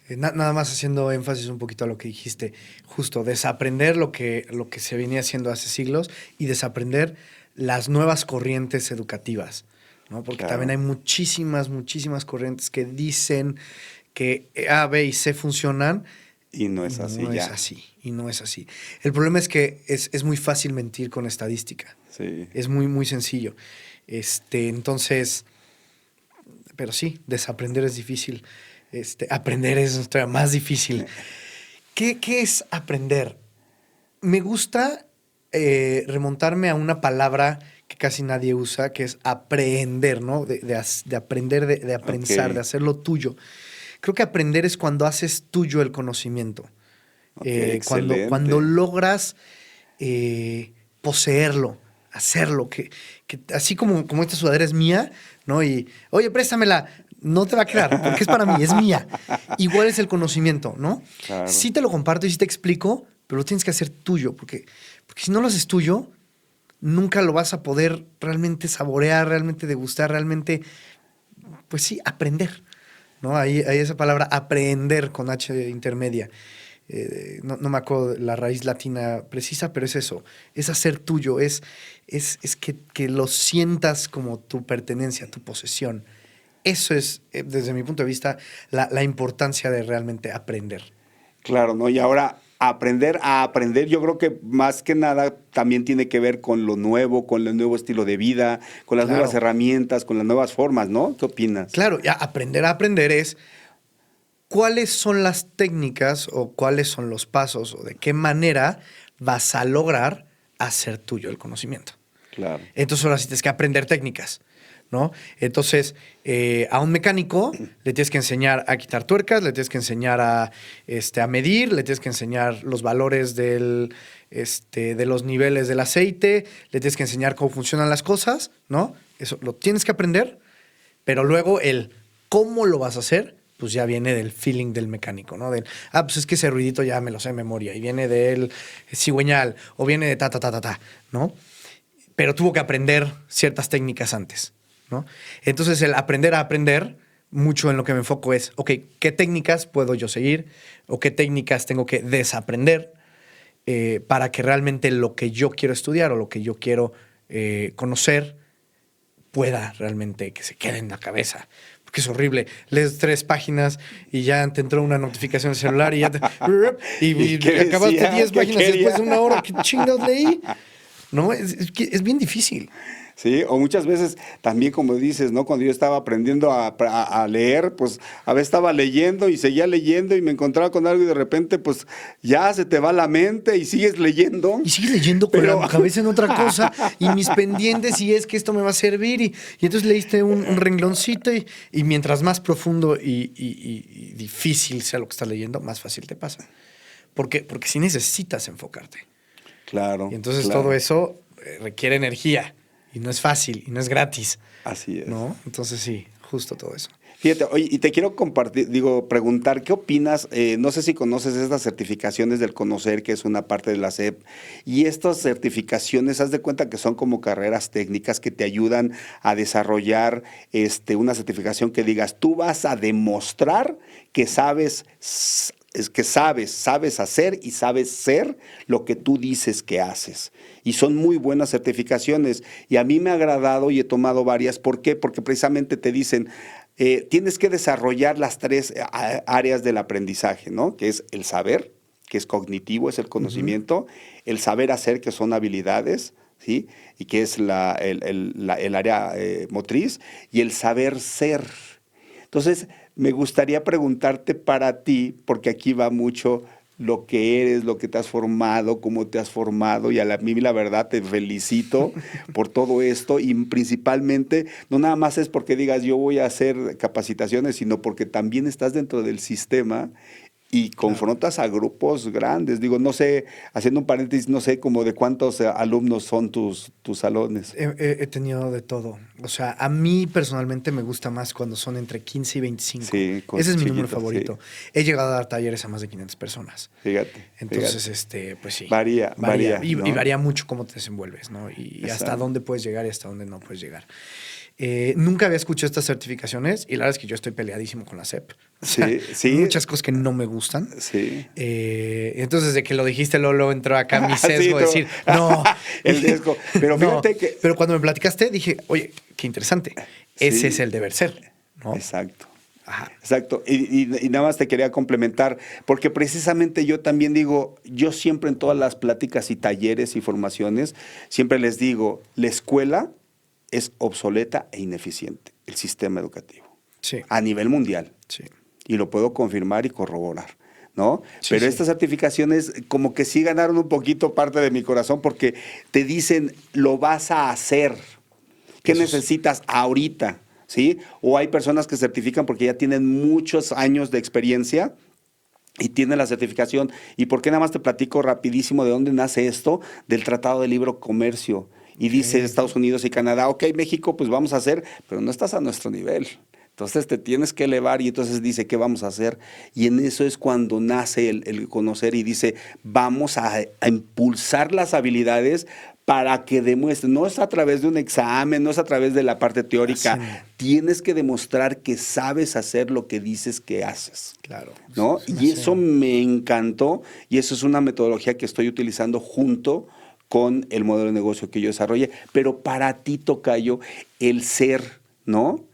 Nada más haciendo énfasis un poquito a lo que dijiste, justo desaprender lo que se venía haciendo hace siglos y desaprender las nuevas corrientes educativas, ¿no? Porque Claro. también hay muchísimas corrientes que dicen que A, B y C funcionan. Y no es así no ya. es así, y no es así. El problema es que es muy fácil mentir con estadística. Sí. Es muy, muy sencillo. Entonces, pero sí, desaprender es difícil. Aprender es todavía más difícil. ¿Qué es aprender? Me gusta remontarme a una palabra que casi nadie usa, que es aprehender, ¿no? De aprender, de aprensar, Ok. de hacerlo tuyo. Creo que aprender es cuando haces tuyo el conocimiento. Ok, excelente. Cuando logras poseerlo, hacerlo, que así como esta sudadera es mía, ¿no? Y, oye, préstamela. No te va a quedar, porque es para mí, es mía. Igual es el conocimiento, ¿no? Claro. Sí te lo comparto y sí te explico, pero lo tienes que hacer tuyo, porque si no lo haces tuyo, nunca lo vas a poder realmente saborear, realmente degustar, realmente, pues sí, aprender, ¿no? Ahí esa palabra aprender con H intermedia. No me acuerdo la raíz latina precisa, pero es eso, es hacer tuyo, es que lo sientas como tu pertenencia, tu posesión. Eso es, desde mi punto de vista, la importancia de realmente aprender. Claro, ¿no? Y ahora aprender a aprender, yo creo que más que nada también tiene que ver con lo nuevo, con el nuevo estilo de vida, con las Claro. nuevas herramientas, con las nuevas formas, ¿no? ¿Qué opinas? Claro, ya aprender a aprender es cuáles son las técnicas o cuáles son los pasos o de qué manera vas a lograr hacer tuyo el conocimiento. Claro. Entonces ahora sí tienes que aprender técnicas. ¿no? Entonces, a un mecánico le tienes que enseñar a quitar tuercas, le tienes que enseñar a medir, le tienes que enseñar los valores de los niveles del aceite, le tienes que enseñar cómo funcionan las cosas, ¿no? Eso lo tienes que aprender, pero luego el cómo lo vas a hacer, pues ya viene del feeling del mecánico, ¿no? Pues es que ese ruidito ya me lo sé de memoria, y viene del cigüeñal, o viene de ta, ¿no? Pero tuvo que aprender ciertas técnicas antes, ¿no? Entonces, el aprender a aprender, mucho en lo que me enfoco es, ok, ¿qué técnicas puedo yo seguir? ¿O qué técnicas tengo que desaprender para que realmente lo que yo quiero estudiar o lo que yo quiero conocer pueda realmente que se quede en la cabeza? Porque es horrible. Lees 3 páginas y ya te entró una notificación del celular y ya te... y acabaste 10 páginas y después de una hora. ¿Qué chingados leí? ¿No? Es bien difícil. Sí, o muchas veces también, como dices, ¿no? Cuando yo estaba aprendiendo a leer, pues a veces estaba leyendo y seguía leyendo y me encontraba con algo y de repente, pues ya se te va la mente y sigues leyendo. Y sigues leyendo con la cabeza en otra cosa y mis pendientes y es que esto me va a servir y entonces leíste un rengloncito y mientras más profundo y difícil sea lo que estás leyendo, más fácil te pasa. Porque sí necesitas enfocarte. Claro. Y entonces claro. todo eso requiere energía. Y no es fácil, y no es gratis. Así es. ¿No? Entonces sí, justo todo eso. Fíjate, oye, y te quiero preguntar, ¿qué opinas? No sé si conoces estas certificaciones del Conocer, que es una parte de la SEP, y estas certificaciones, haz de cuenta que son como carreras técnicas que te ayudan a desarrollar una certificación que digas, tú vas a demostrar que sabes hacer y sabes ser lo que tú dices que haces. Y son muy buenas certificaciones. Y a mí me ha agradado y he tomado varias. ¿Por qué? Porque precisamente te dicen, tienes que desarrollar las 3 áreas del aprendizaje, ¿no? Que es el saber, que es cognitivo, es el conocimiento, el saber hacer, que son habilidades, ¿sí? Y que es el área motriz, y el saber ser. Entonces, me gustaría preguntarte para ti, porque aquí va mucho lo que eres, lo que te has formado, cómo te has formado, y mí la verdad te felicito por todo esto, y principalmente, no nada más es porque digas yo voy a hacer capacitaciones, sino porque también estás dentro del sistema y confrontas a grupos grandes. Digo, no sé, haciendo un paréntesis, no sé como de cuántos alumnos son tus salones. He tenido de todo. O sea, a mí personalmente me gusta más cuando son entre 15 y 25. Sí, ese es mi número favorito. Sí. He llegado a dar talleres a más de 500 personas. Fíjate. Entonces, pues sí. Varía. Y, ¿no? y varía mucho cómo te desenvuelves, ¿no? Y hasta dónde puedes llegar y hasta dónde no puedes llegar. Nunca había escuchado estas certificaciones y la verdad es que yo estoy peleadísimo con la SEP. Sí. Muchas cosas que no me gustan. Sí. Entonces, de que lo dijiste, Lolo, entró acá mi sesgo de decir, no. El sesgo. Pero fíjate no, que... Pero cuando me platicaste, dije, oye, qué interesante. Ese es el deber ser, ¿no? Exacto. Ajá. Exacto. Y nada más te quería complementar, porque precisamente yo también digo, yo siempre en todas las pláticas y talleres y formaciones, siempre les digo, la escuela es obsoleta e ineficiente, el sistema educativo. Sí. A nivel mundial. Sí. Y lo puedo confirmar y corroborar, ¿no? Sí, Pero sí. estas certificaciones como que sí ganaron un poquito parte de mi corazón porque te dicen, lo vas a hacer. ¿Qué necesitas ahorita? ¿Sí? O hay personas que certifican porque ya tienen muchos años de experiencia y tienen la certificación. ¿Y por qué nada más te platico rapidísimo de dónde nace esto? Del Tratado de Libre Comercio. Y dice Estados Unidos y Canadá, ok, México, pues vamos a hacer, pero no estás a nuestro nivel. Entonces te tienes que elevar y entonces dice, ¿qué vamos a hacer? Y en eso es cuando nace el conocer y dice, vamos a impulsar las habilidades para que demuestren. No es a través de un examen, no es a través de la parte teórica. Sí. Tienes que demostrar que sabes hacer lo que dices que haces. Claro. ¿No? Sí, Y eso me encantó y eso es una metodología que estoy utilizando junto con el modelo de negocio que yo desarrollé. Pero para ti, tocayo, el ser, ¿no?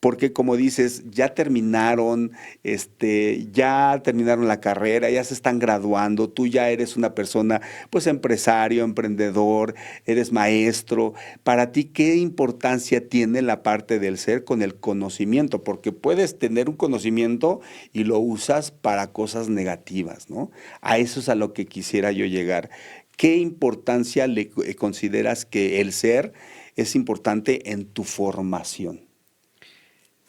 Porque como dices, ya terminaron la carrera, ya se están graduando, tú ya eres una persona, pues empresario, emprendedor, eres maestro. Para ti, ¿qué importancia tiene la parte del ser con el conocimiento? Porque puedes tener un conocimiento y lo usas para cosas negativas, ¿no? A eso es a lo que quisiera yo llegar. ¿Qué importancia le consideras que el ser es importante en tu formación?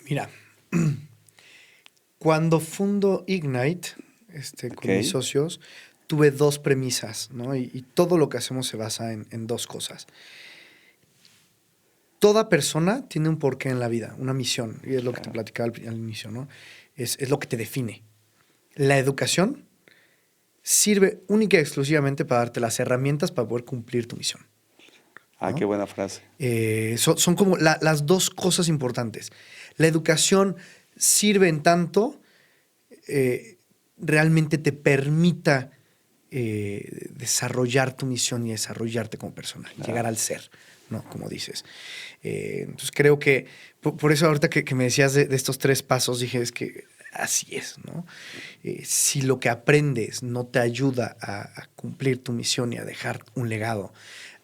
Mira, cuando fundo Ignite, con mis socios, tuve 2 premisas, ¿no? Y todo lo que hacemos se basa en 2 cosas. Toda persona tiene un porqué en la vida, una misión, y es lo que te platicaba al inicio, ¿no? Es lo que te define. La educación sirve única y exclusivamente para darte las herramientas para poder cumplir tu misión. ¿No? Qué buena frase. Son como las 2 cosas importantes. La educación sirve en tanto realmente te permita desarrollar tu misión y desarrollarte como persona, llegar al ser, ¿no? Como dices. Entonces creo que por eso ahorita que me decías de estos 3 pasos, dije, es que así es, ¿no? Si lo que aprendes no te ayuda a cumplir tu misión y a dejar un legado,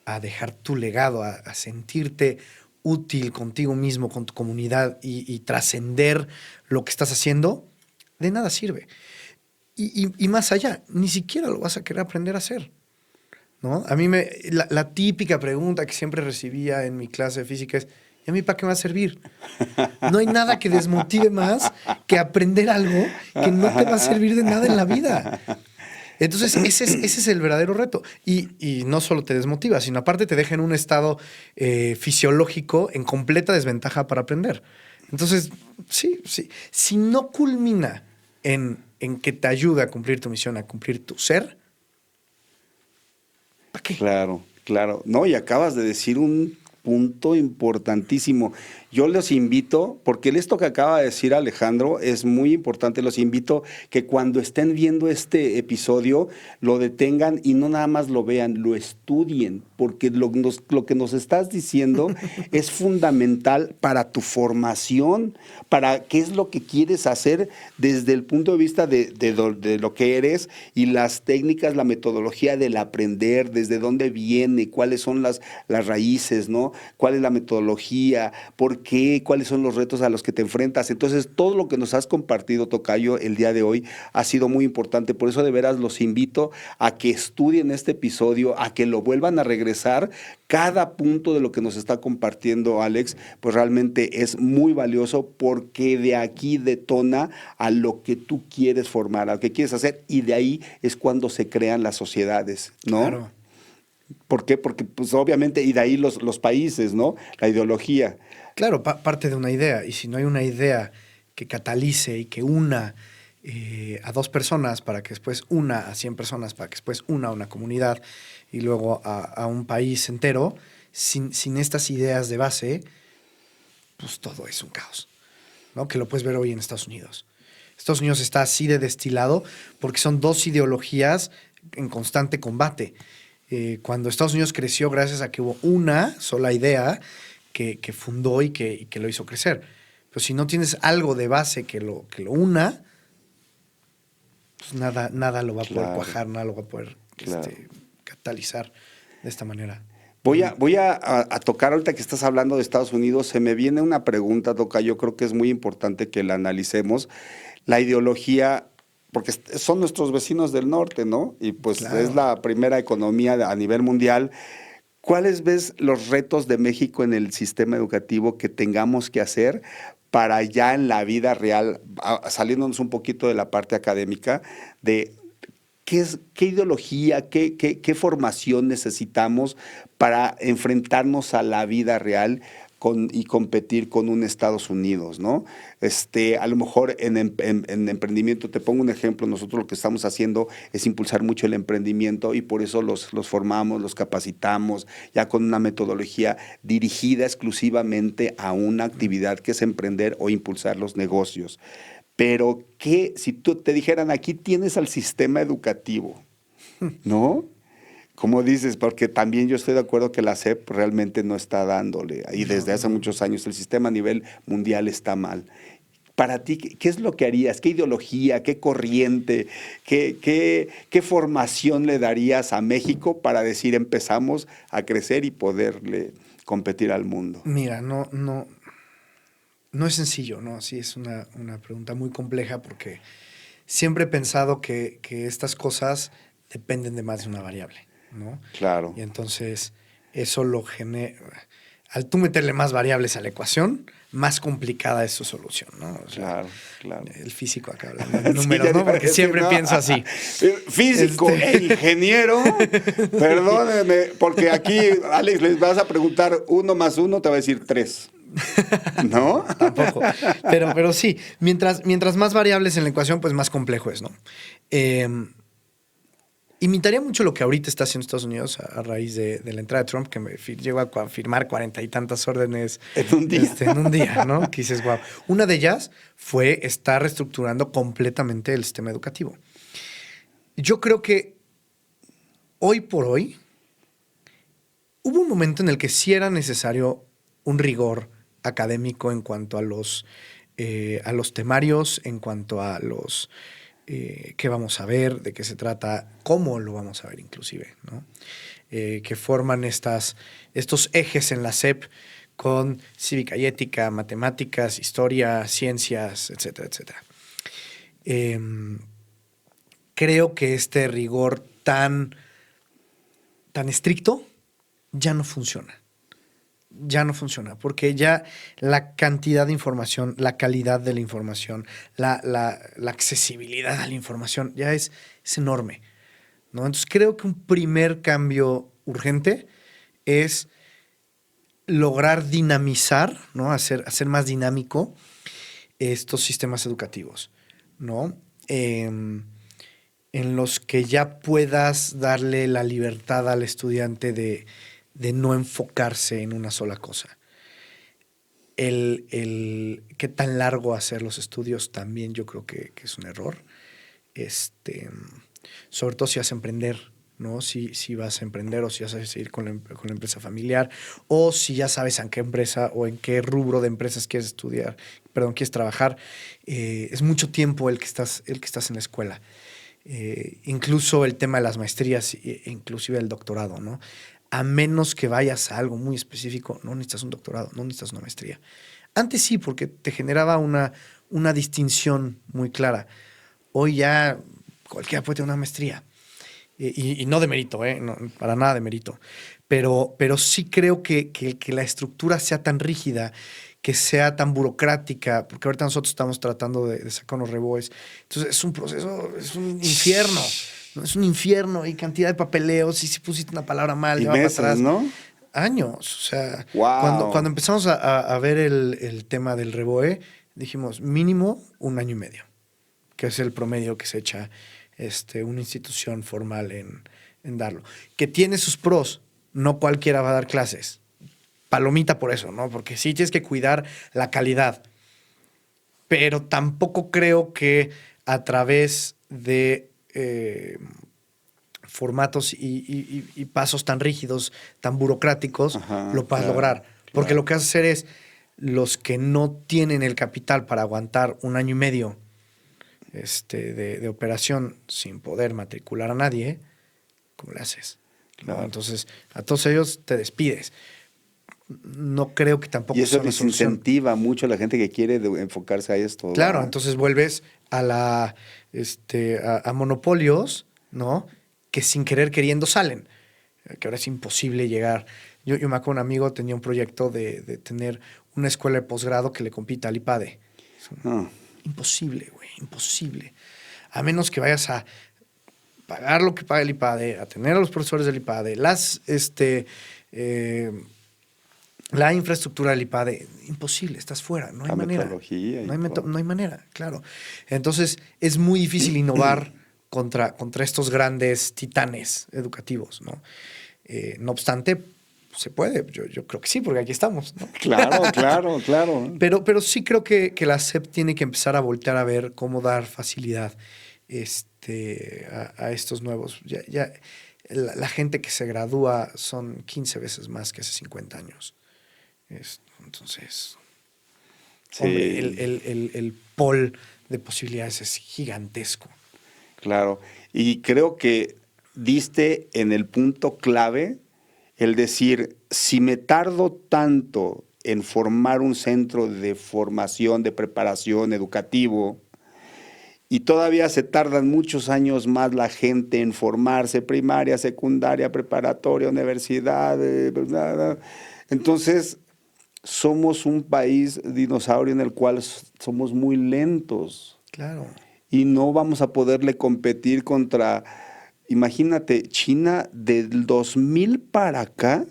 a dejar tu legado, a sentirte útil contigo mismo, con tu comunidad y trascender lo que estás haciendo, de nada sirve. Y más allá, ni siquiera lo vas a querer aprender a hacer, ¿no? A mí la típica pregunta que siempre recibía en mi clase de física es, ¿y a mí para qué me va a servir? No hay nada que desmotive más que aprender algo que no te va a servir de nada en la vida. Entonces, ese es el verdadero reto. Y no solo te desmotiva, sino aparte te deja en un estado fisiológico en completa desventaja para aprender. Entonces, sí. Si no culmina en que te ayude a cumplir tu misión, a cumplir tu ser, ¿para qué? Claro. No, y acabas de decir un punto importantísimo. Yo los invito, porque esto que acaba de decir Alejandro es muy importante, los invito que cuando estén viendo este episodio lo detengan y no nada más lo vean, lo estudien, porque lo que nos estás diciendo es fundamental para tu formación, para qué es lo que quieres hacer desde el punto de vista de lo que eres y las técnicas, la metodología del aprender, desde dónde viene, cuáles son las raíces, ¿no? ¿Cuál es la metodología? ¿Por qué? ¿Cuáles son los retos a los que te enfrentas? Entonces, todo lo que nos has compartido, Tocayo, el día de hoy ha sido muy importante. Por eso, de veras, los invito a que estudien este episodio, a que lo vuelvan a regresar. Cada punto de lo que nos está compartiendo Alex, pues realmente es muy valioso porque de aquí detona a lo que tú quieres formar, a lo que quieres hacer, y de ahí es cuando se crean las sociedades, ¿no? Claro. ¿Por qué? Porque, pues, obviamente, y de ahí los países, ¿no? La ideología. Claro, parte de una idea. Y si no hay una idea que catalice y que una a 2 personas para que después una a 100 personas, para que después una a una comunidad y luego a un país entero, sin estas ideas de base, pues todo es un caos, ¿no? Que lo puedes ver hoy en Estados Unidos. Estados Unidos está así de destilado porque son 2 ideologías en constante combate. Cuando Estados Unidos creció gracias a que hubo una sola idea que fundó y que lo hizo crecer. Pero si no tienes algo de base que lo una, pues nada lo va a poder cuajar, nada lo va a poder catalizar de esta manera. Voy a tocar, ahorita que estás hablando de Estados Unidos, se me viene una pregunta, Toca, yo creo que es muy importante que la analicemos. La ideología, porque son nuestros vecinos del norte, ¿no? Y pues es la primera economía a nivel mundial. ¿Cuáles ves los retos de México en el sistema educativo que tengamos que hacer para ya en la vida real, saliéndonos un poquito de la parte académica, de qué ideología, qué formación necesitamos para enfrentarnos a la vida real y competir con un Estados Unidos, ¿no? A lo mejor en emprendimiento, te pongo un ejemplo, nosotros lo que estamos haciendo es impulsar mucho el emprendimiento y por eso los formamos, los capacitamos, ya con una metodología dirigida exclusivamente a una actividad que es emprender o impulsar los negocios. Pero si te dijeran, aquí tienes al sistema educativo, ¿no? Como dices, porque también yo estoy de acuerdo que la SEP realmente no está dándole, y desde hace muchos años el sistema a nivel mundial está mal. Para ti, ¿qué es lo que harías? ¿Qué ideología, qué corriente, qué formación le darías a México para decir empezamos a crecer y poderle competir al mundo? Mira, no es sencillo, ¿no? Sí, es una pregunta muy compleja porque siempre he pensado que estas cosas dependen de más de una variable, ¿no? Claro. Y entonces eso lo genera. al tú meterle más variables a la ecuación, más complicada es su solución, ¿no? O sea, Claro. el físico acá hablando de Sí, números, ya ¿no? iba a Porque decir, siempre ¿no? pienso así. Físico e ingeniero, perdóneme, porque aquí, Alex, les vas a preguntar 1 más 1, te va a decir 3. ¿No? Tampoco. Pero sí, mientras más variables en la ecuación, pues más complejo es, ¿no? Imitaría mucho lo que ahorita está haciendo Estados Unidos a raíz de la entrada de Trump, que llegó a firmar 40 y tantas órdenes En un día. en un día, ¿no? Que dices, wow. Una de ellas fue estar reestructurando completamente el sistema educativo. Yo creo que hoy por hoy hubo un momento en el que sí era necesario un rigor académico en cuanto a los temarios, en cuanto a los qué vamos a ver, de qué se trata, cómo lo vamos a ver inclusive, ¿no? Que forman estos ejes en la SEP con cívica y ética, matemáticas, historia, ciencias, etcétera, etcétera. Creo que este rigor tan estricto ya no funciona. Ya no funciona, porque ya la cantidad de información, la calidad de la información, la accesibilidad a la información ya es enorme, ¿no? Entonces creo que un primer cambio urgente es lograr dinamizar, ¿no? Hacer más dinámico estos sistemas educativos, ¿no? En los que ya puedas darle la libertad al estudiante de no enfocarse en una sola cosa. Qué tan largo hacer los estudios también yo creo que es un error. Sobre todo si vas a emprender, ¿no? Si vas a emprender o si vas a seguir con la empresa familiar o si ya sabes en qué empresa o en qué rubro de empresas quieres quieres trabajar. Es mucho tiempo el que estás en la escuela. Incluso el tema de las maestrías e inclusive el doctorado, ¿no? A menos que vayas a algo muy específico, no necesitas un doctorado, no necesitas una maestría. Antes sí, porque te generaba una distinción muy clara. Hoy ya cualquiera puede tener una maestría. Y no de mérito, no, para nada de mérito. Pero sí creo que la estructura sea tan rígida, que sea tan burocrática, porque ahorita nosotros estamos tratando de sacar unos reboes. Entonces es un proceso, es un infierno. ¿No? Es un infierno y cantidad de papeleos y si pusiste una palabra mal, Y ya va meses, para atrás. ¿no? Años. O sea, Wow. cuando empezamos a ver el tema del reboe, dijimos mínimo 1 año y medio, que es el promedio que se echa una institución formal en darlo. Que tiene sus pros. No cualquiera va a dar clases. Palomita por eso, ¿no? Porque sí tienes que cuidar la calidad. Pero tampoco creo que a través de formatos y pasos tan rígidos, tan burocráticos, lo puedas lograr. Porque lo que vas a hacer es los que no tienen el capital para aguantar 1 año y medio de operación sin poder matricular a nadie, ¿cómo le haces? Claro. ¿No? Entonces, a todos ellos te despides. No creo que tampoco y eso sea una solución. desincentiva mucho a la gente que quiere enfocarse a esto. Claro, ¿verdad? entonces vuelves a monopolios, ¿no? Que sin querer queriendo salen. Que ahora es imposible llegar. Yo me acuerdo, un amigo tenía un proyecto de tener una escuela de posgrado que le compita al IPADE. Imposible, güey, imposible. A menos que vayas a pagar lo que paga el IPADE, a tener a los profesores del IPADE, la infraestructura del IPADE, imposible, estás fuera, no hay manera. No hay manera, claro. Entonces, es muy difícil innovar contra estos grandes titanes educativos, ¿no? No obstante, se puede, yo creo que sí, porque aquí estamos, ¿no? Claro. Pero sí creo que la SEP tiene que empezar a voltear a ver cómo dar facilidad a estos nuevos. Ya la gente que se gradúa son 15 veces más que hace 50 años. Entonces, sí. Hombre, el pool de posibilidades es gigantesco. Claro, y creo que diste en el punto clave el decir, si me tardo tanto en formar un centro de formación, de preparación educativo, y todavía se tardan muchos años más la gente en formarse, primaria, secundaria, preparatoria, universidad, Entonces, somos un país dinosaurio en el cual somos muy lentos Claro. y no vamos a poderle competir contra, imagínate, China del 2000 para acá,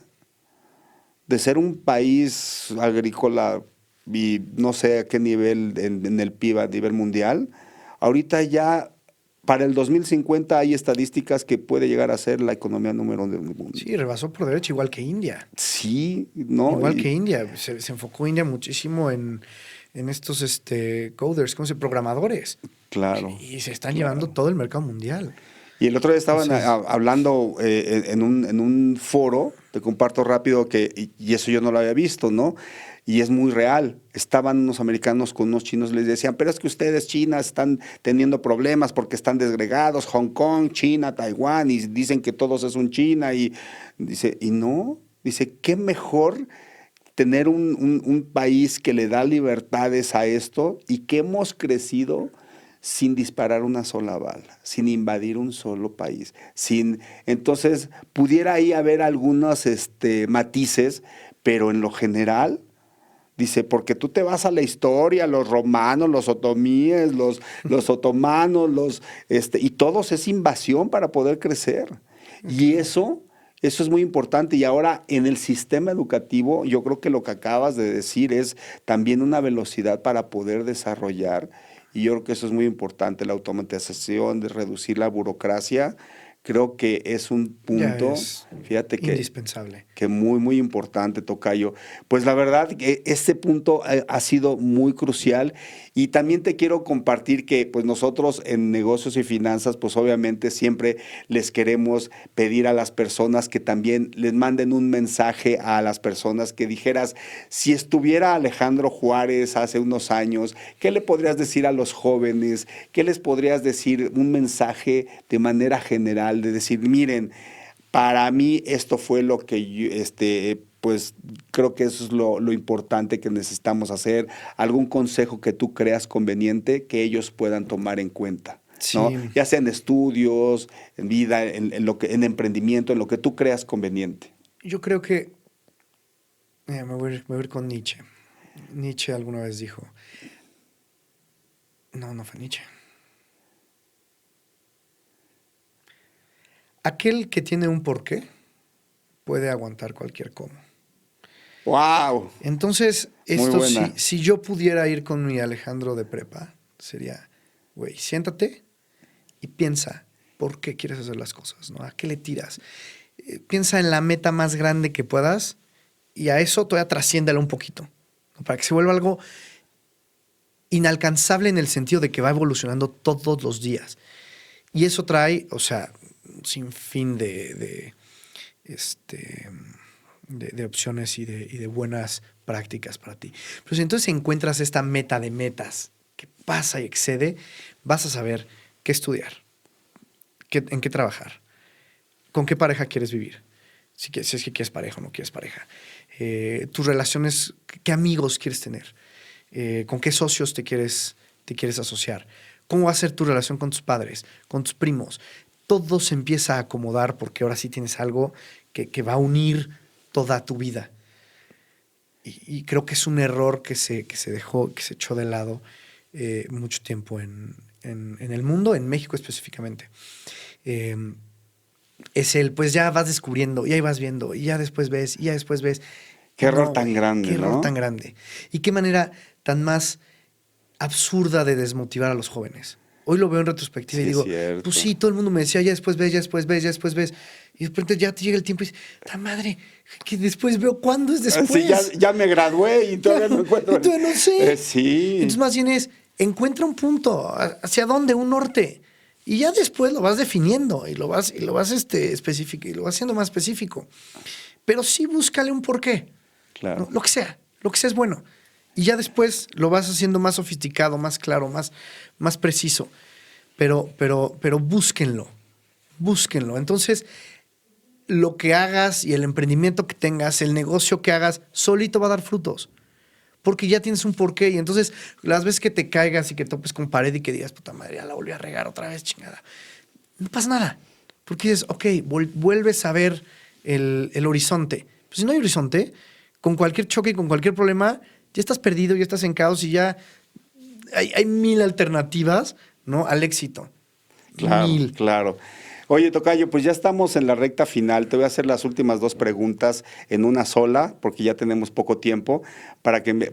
de ser un país agrícola y no sé a qué nivel en el PIB a nivel mundial, ahorita ya para el 2050 hay estadísticas que puede llegar a ser la economía número uno del mundo. Sí, rebasó por derecho, igual que India. Sí, ¿no? Igual que India. Se enfocó India muchísimo en estos coders, ¿cómo se llama? Programadores. Claro. Y se están llevando todo el mercado mundial. Y el otro día estaban Entonces, hablando en un foro, te comparto rápido, y eso yo no lo había visto, ¿no? Y es muy real. Estaban unos americanos con unos chinos, les decían, pero es que ustedes, China, están teniendo problemas porque están desgregados, Hong Kong, China, Taiwán, y dicen que todos es un China, y dice, y no, dice, qué mejor tener un país que le da libertades a esto y que hemos crecido sin disparar una sola bala, sin invadir un solo país, entonces pudiera ahí haber algunos matices, pero en lo general, dice, porque tú te vas a la historia, los romanos, los otomíes, los otomanos, y todos es invasión para poder crecer. Y eso es muy importante. Y ahora en el sistema educativo, yo creo que lo que acabas de decir es también una velocidad para poder desarrollar. Y yo creo que eso es muy importante, la automatización, de reducir la burocracia. Creo que es un punto, fíjate indispensable. Que muy, muy importante, tocayo. Pues la verdad que este punto ha sido muy crucial, y también te quiero compartir que pues nosotros en negocios y finanzas pues obviamente siempre les queremos pedir a las personas que también les manden un mensaje a las personas, que dijeras, si estuviera Alejandro Juárez hace unos años, ¿qué le podrías decir a los jóvenes? ¿Qué les podrías decir? Un mensaje de manera general, de decir, miren, para mí esto fue lo que yo, pues creo que eso es lo importante que necesitamos hacer. Algún consejo que tú creas conveniente que ellos puedan tomar en cuenta, ¿no? Sí. Ya sea en estudios, en vida, en emprendimiento, en lo que tú creas conveniente. Yo creo que me voy a ir con Nietzsche. Nietzsche alguna vez dijo, no fue Nietzsche. Aquel que tiene un porqué puede aguantar cualquier cómo. ¡Wow! Entonces, esto si yo pudiera ir con mi Alejandro de prepa, sería, güey, siéntate y piensa por qué quieres hacer las cosas, ¿no? ¿A qué le tiras? Piensa en la meta más grande que puedas y a eso todavía trasciéndala un poquito, ¿no? Para que se vuelva algo inalcanzable en el sentido de que va evolucionando todos los días. Y eso trae, o sea, un sinfín de opciones y de buenas prácticas para ti. Pero si entonces encuentras esta meta de metas que pasa y excede, vas a saber qué estudiar, en qué trabajar, con qué pareja quieres vivir, si es que quieres pareja o no quieres pareja, tus relaciones, qué amigos quieres tener, con qué socios te quieres asociar, cómo va a ser tu relación con tus padres, con tus primos. Todo se empieza a acomodar porque ahora sí tienes algo que va a unir toda tu vida. Y creo que es un error que se echó de lado mucho tiempo en el mundo, en México específicamente. Pues ya vas descubriendo, y ahí vas viendo, y ya después ves, y ya después ves. Qué error tan grande, qué error ¿no? tan grande. Y qué manera tan más absurda de desmotivar a los jóvenes. Hoy lo veo en retrospectiva y digo, pues sí, todo el mundo me decía, ya después ves, ya después ves, ya después ves. Y de repente ya te llega el tiempo y dices, ¡ta madre! Que después veo, ¿cuándo es después? Sí, ya me gradué y todavía no encuentro. Y todavía no sé. Sí. Entonces más bien encuentra un punto, hacia dónde, un norte. Y ya después lo vas definiendo y lo vas específico y lo vas haciendo más específico. Pero sí búscale un porqué. Claro. ¿No? Lo que sea es bueno. Y ya después lo vas haciendo más sofisticado, más claro, más preciso. Pero búsquenlo. Entonces, lo que hagas y el emprendimiento que tengas, el negocio que hagas, solito va a dar frutos. Porque ya tienes un porqué. Y entonces, las veces que te caigas y que topes con pared y que digas, puta madre, ya la volví a regar otra vez, chingada. No pasa nada. Porque dices, ok, vuelves a ver el horizonte. Pues si no hay horizonte, con cualquier choque y con cualquier problema, ya estás perdido, ya estás en caos y ya hay 1000 alternativas, ¿no? Al éxito. Claro, 1000. claro. Oye, tocayo, pues ya estamos en la recta final. Te voy a hacer las últimas 2 preguntas en una sola, porque ya tenemos poco tiempo, para que me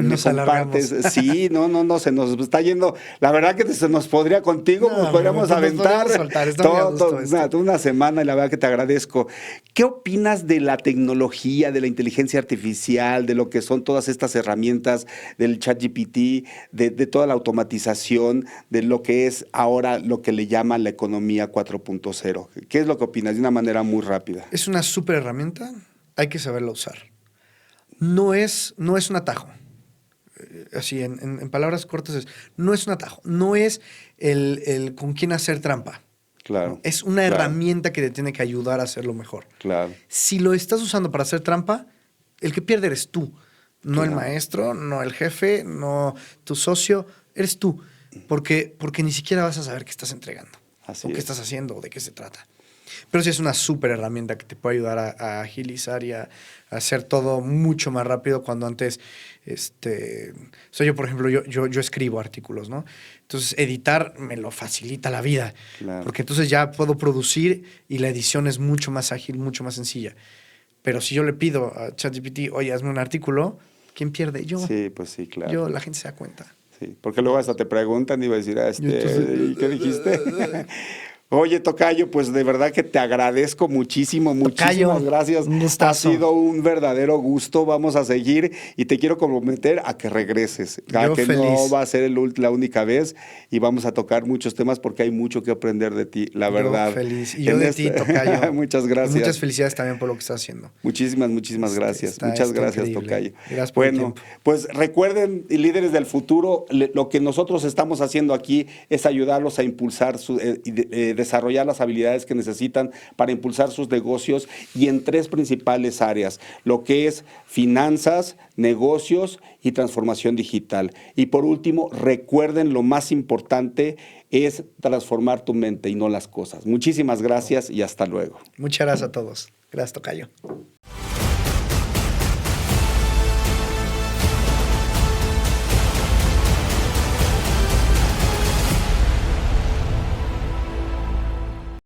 Nos compartes. alargamos. Sí, no, se nos está yendo. La verdad que se nos podría contigo, No, nos podríamos nos aventar podríamos soltar, está muy a gusto esto. una semana, y la verdad que te agradezco. ¿Qué opinas de la tecnología, de la inteligencia artificial, de lo que son todas estas herramientas del ChatGPT, de toda la automatización, de lo que es ahora lo que le llaman la economía 4.0? ¿Qué es lo que opinas de una manera muy rápida? Es una súper herramienta, hay que saberla usar. No es un atajo. Así, en palabras cortas, no es un atajo. No es el con quién hacer trampa. Claro. Es una herramienta que te tiene que ayudar a hacerlo mejor. Claro. Si lo estás usando para hacer trampa, el que pierde eres tú. No el Claro. maestro, no el jefe, no tu socio, eres tú. Porque ni siquiera vas a saber qué estás entregando. Así o qué es. estás haciendo, o de qué se trata. Pero sí es una súper herramienta que te puede ayudar a agilizar y a hacer todo mucho más rápido cuando antes, yo, por ejemplo, yo escribo artículos, ¿no? Entonces, editar me lo facilita la vida. Claro. Porque entonces ya puedo producir y la edición es mucho más ágil, mucho más sencilla. Pero si yo le pido a ChatGPT, oye, hazme un artículo, ¿quién pierde? Yo. Sí, pues sí, claro. Yo, la gente se da cuenta. Sí, porque luego hasta te preguntan y va a decir, entonces, ¿y qué dijiste? Oye, tocayo, pues de verdad que te agradezco muchísimo, Tocayo, muchísimas gracias. un gustazo. Ha sido un verdadero gusto. Vamos a seguir y te quiero comprometer a que regreses, a Yo que feliz. no va a ser la única vez y vamos a tocar muchos temas porque hay mucho que aprender de ti, la verdad. Yo feliz. Y yo de ti, tocayo. Muchas gracias. Y muchas felicidades también por lo que estás haciendo. Muchísimas gracias. Muchas gracias, increíble. tocayo. Gracias por el Bueno, tiempo. pues recuerden, líderes del futuro, lo que nosotros estamos haciendo aquí es ayudarlos a impulsar, desarrollar las habilidades que necesitan para impulsar sus negocios y en 3 principales áreas, lo que es finanzas, negocios y transformación digital. Y por último, recuerden, lo más importante es transformar tu mente y no las cosas. Muchísimas gracias y hasta luego. Muchas gracias a todos. Gracias, tocayo.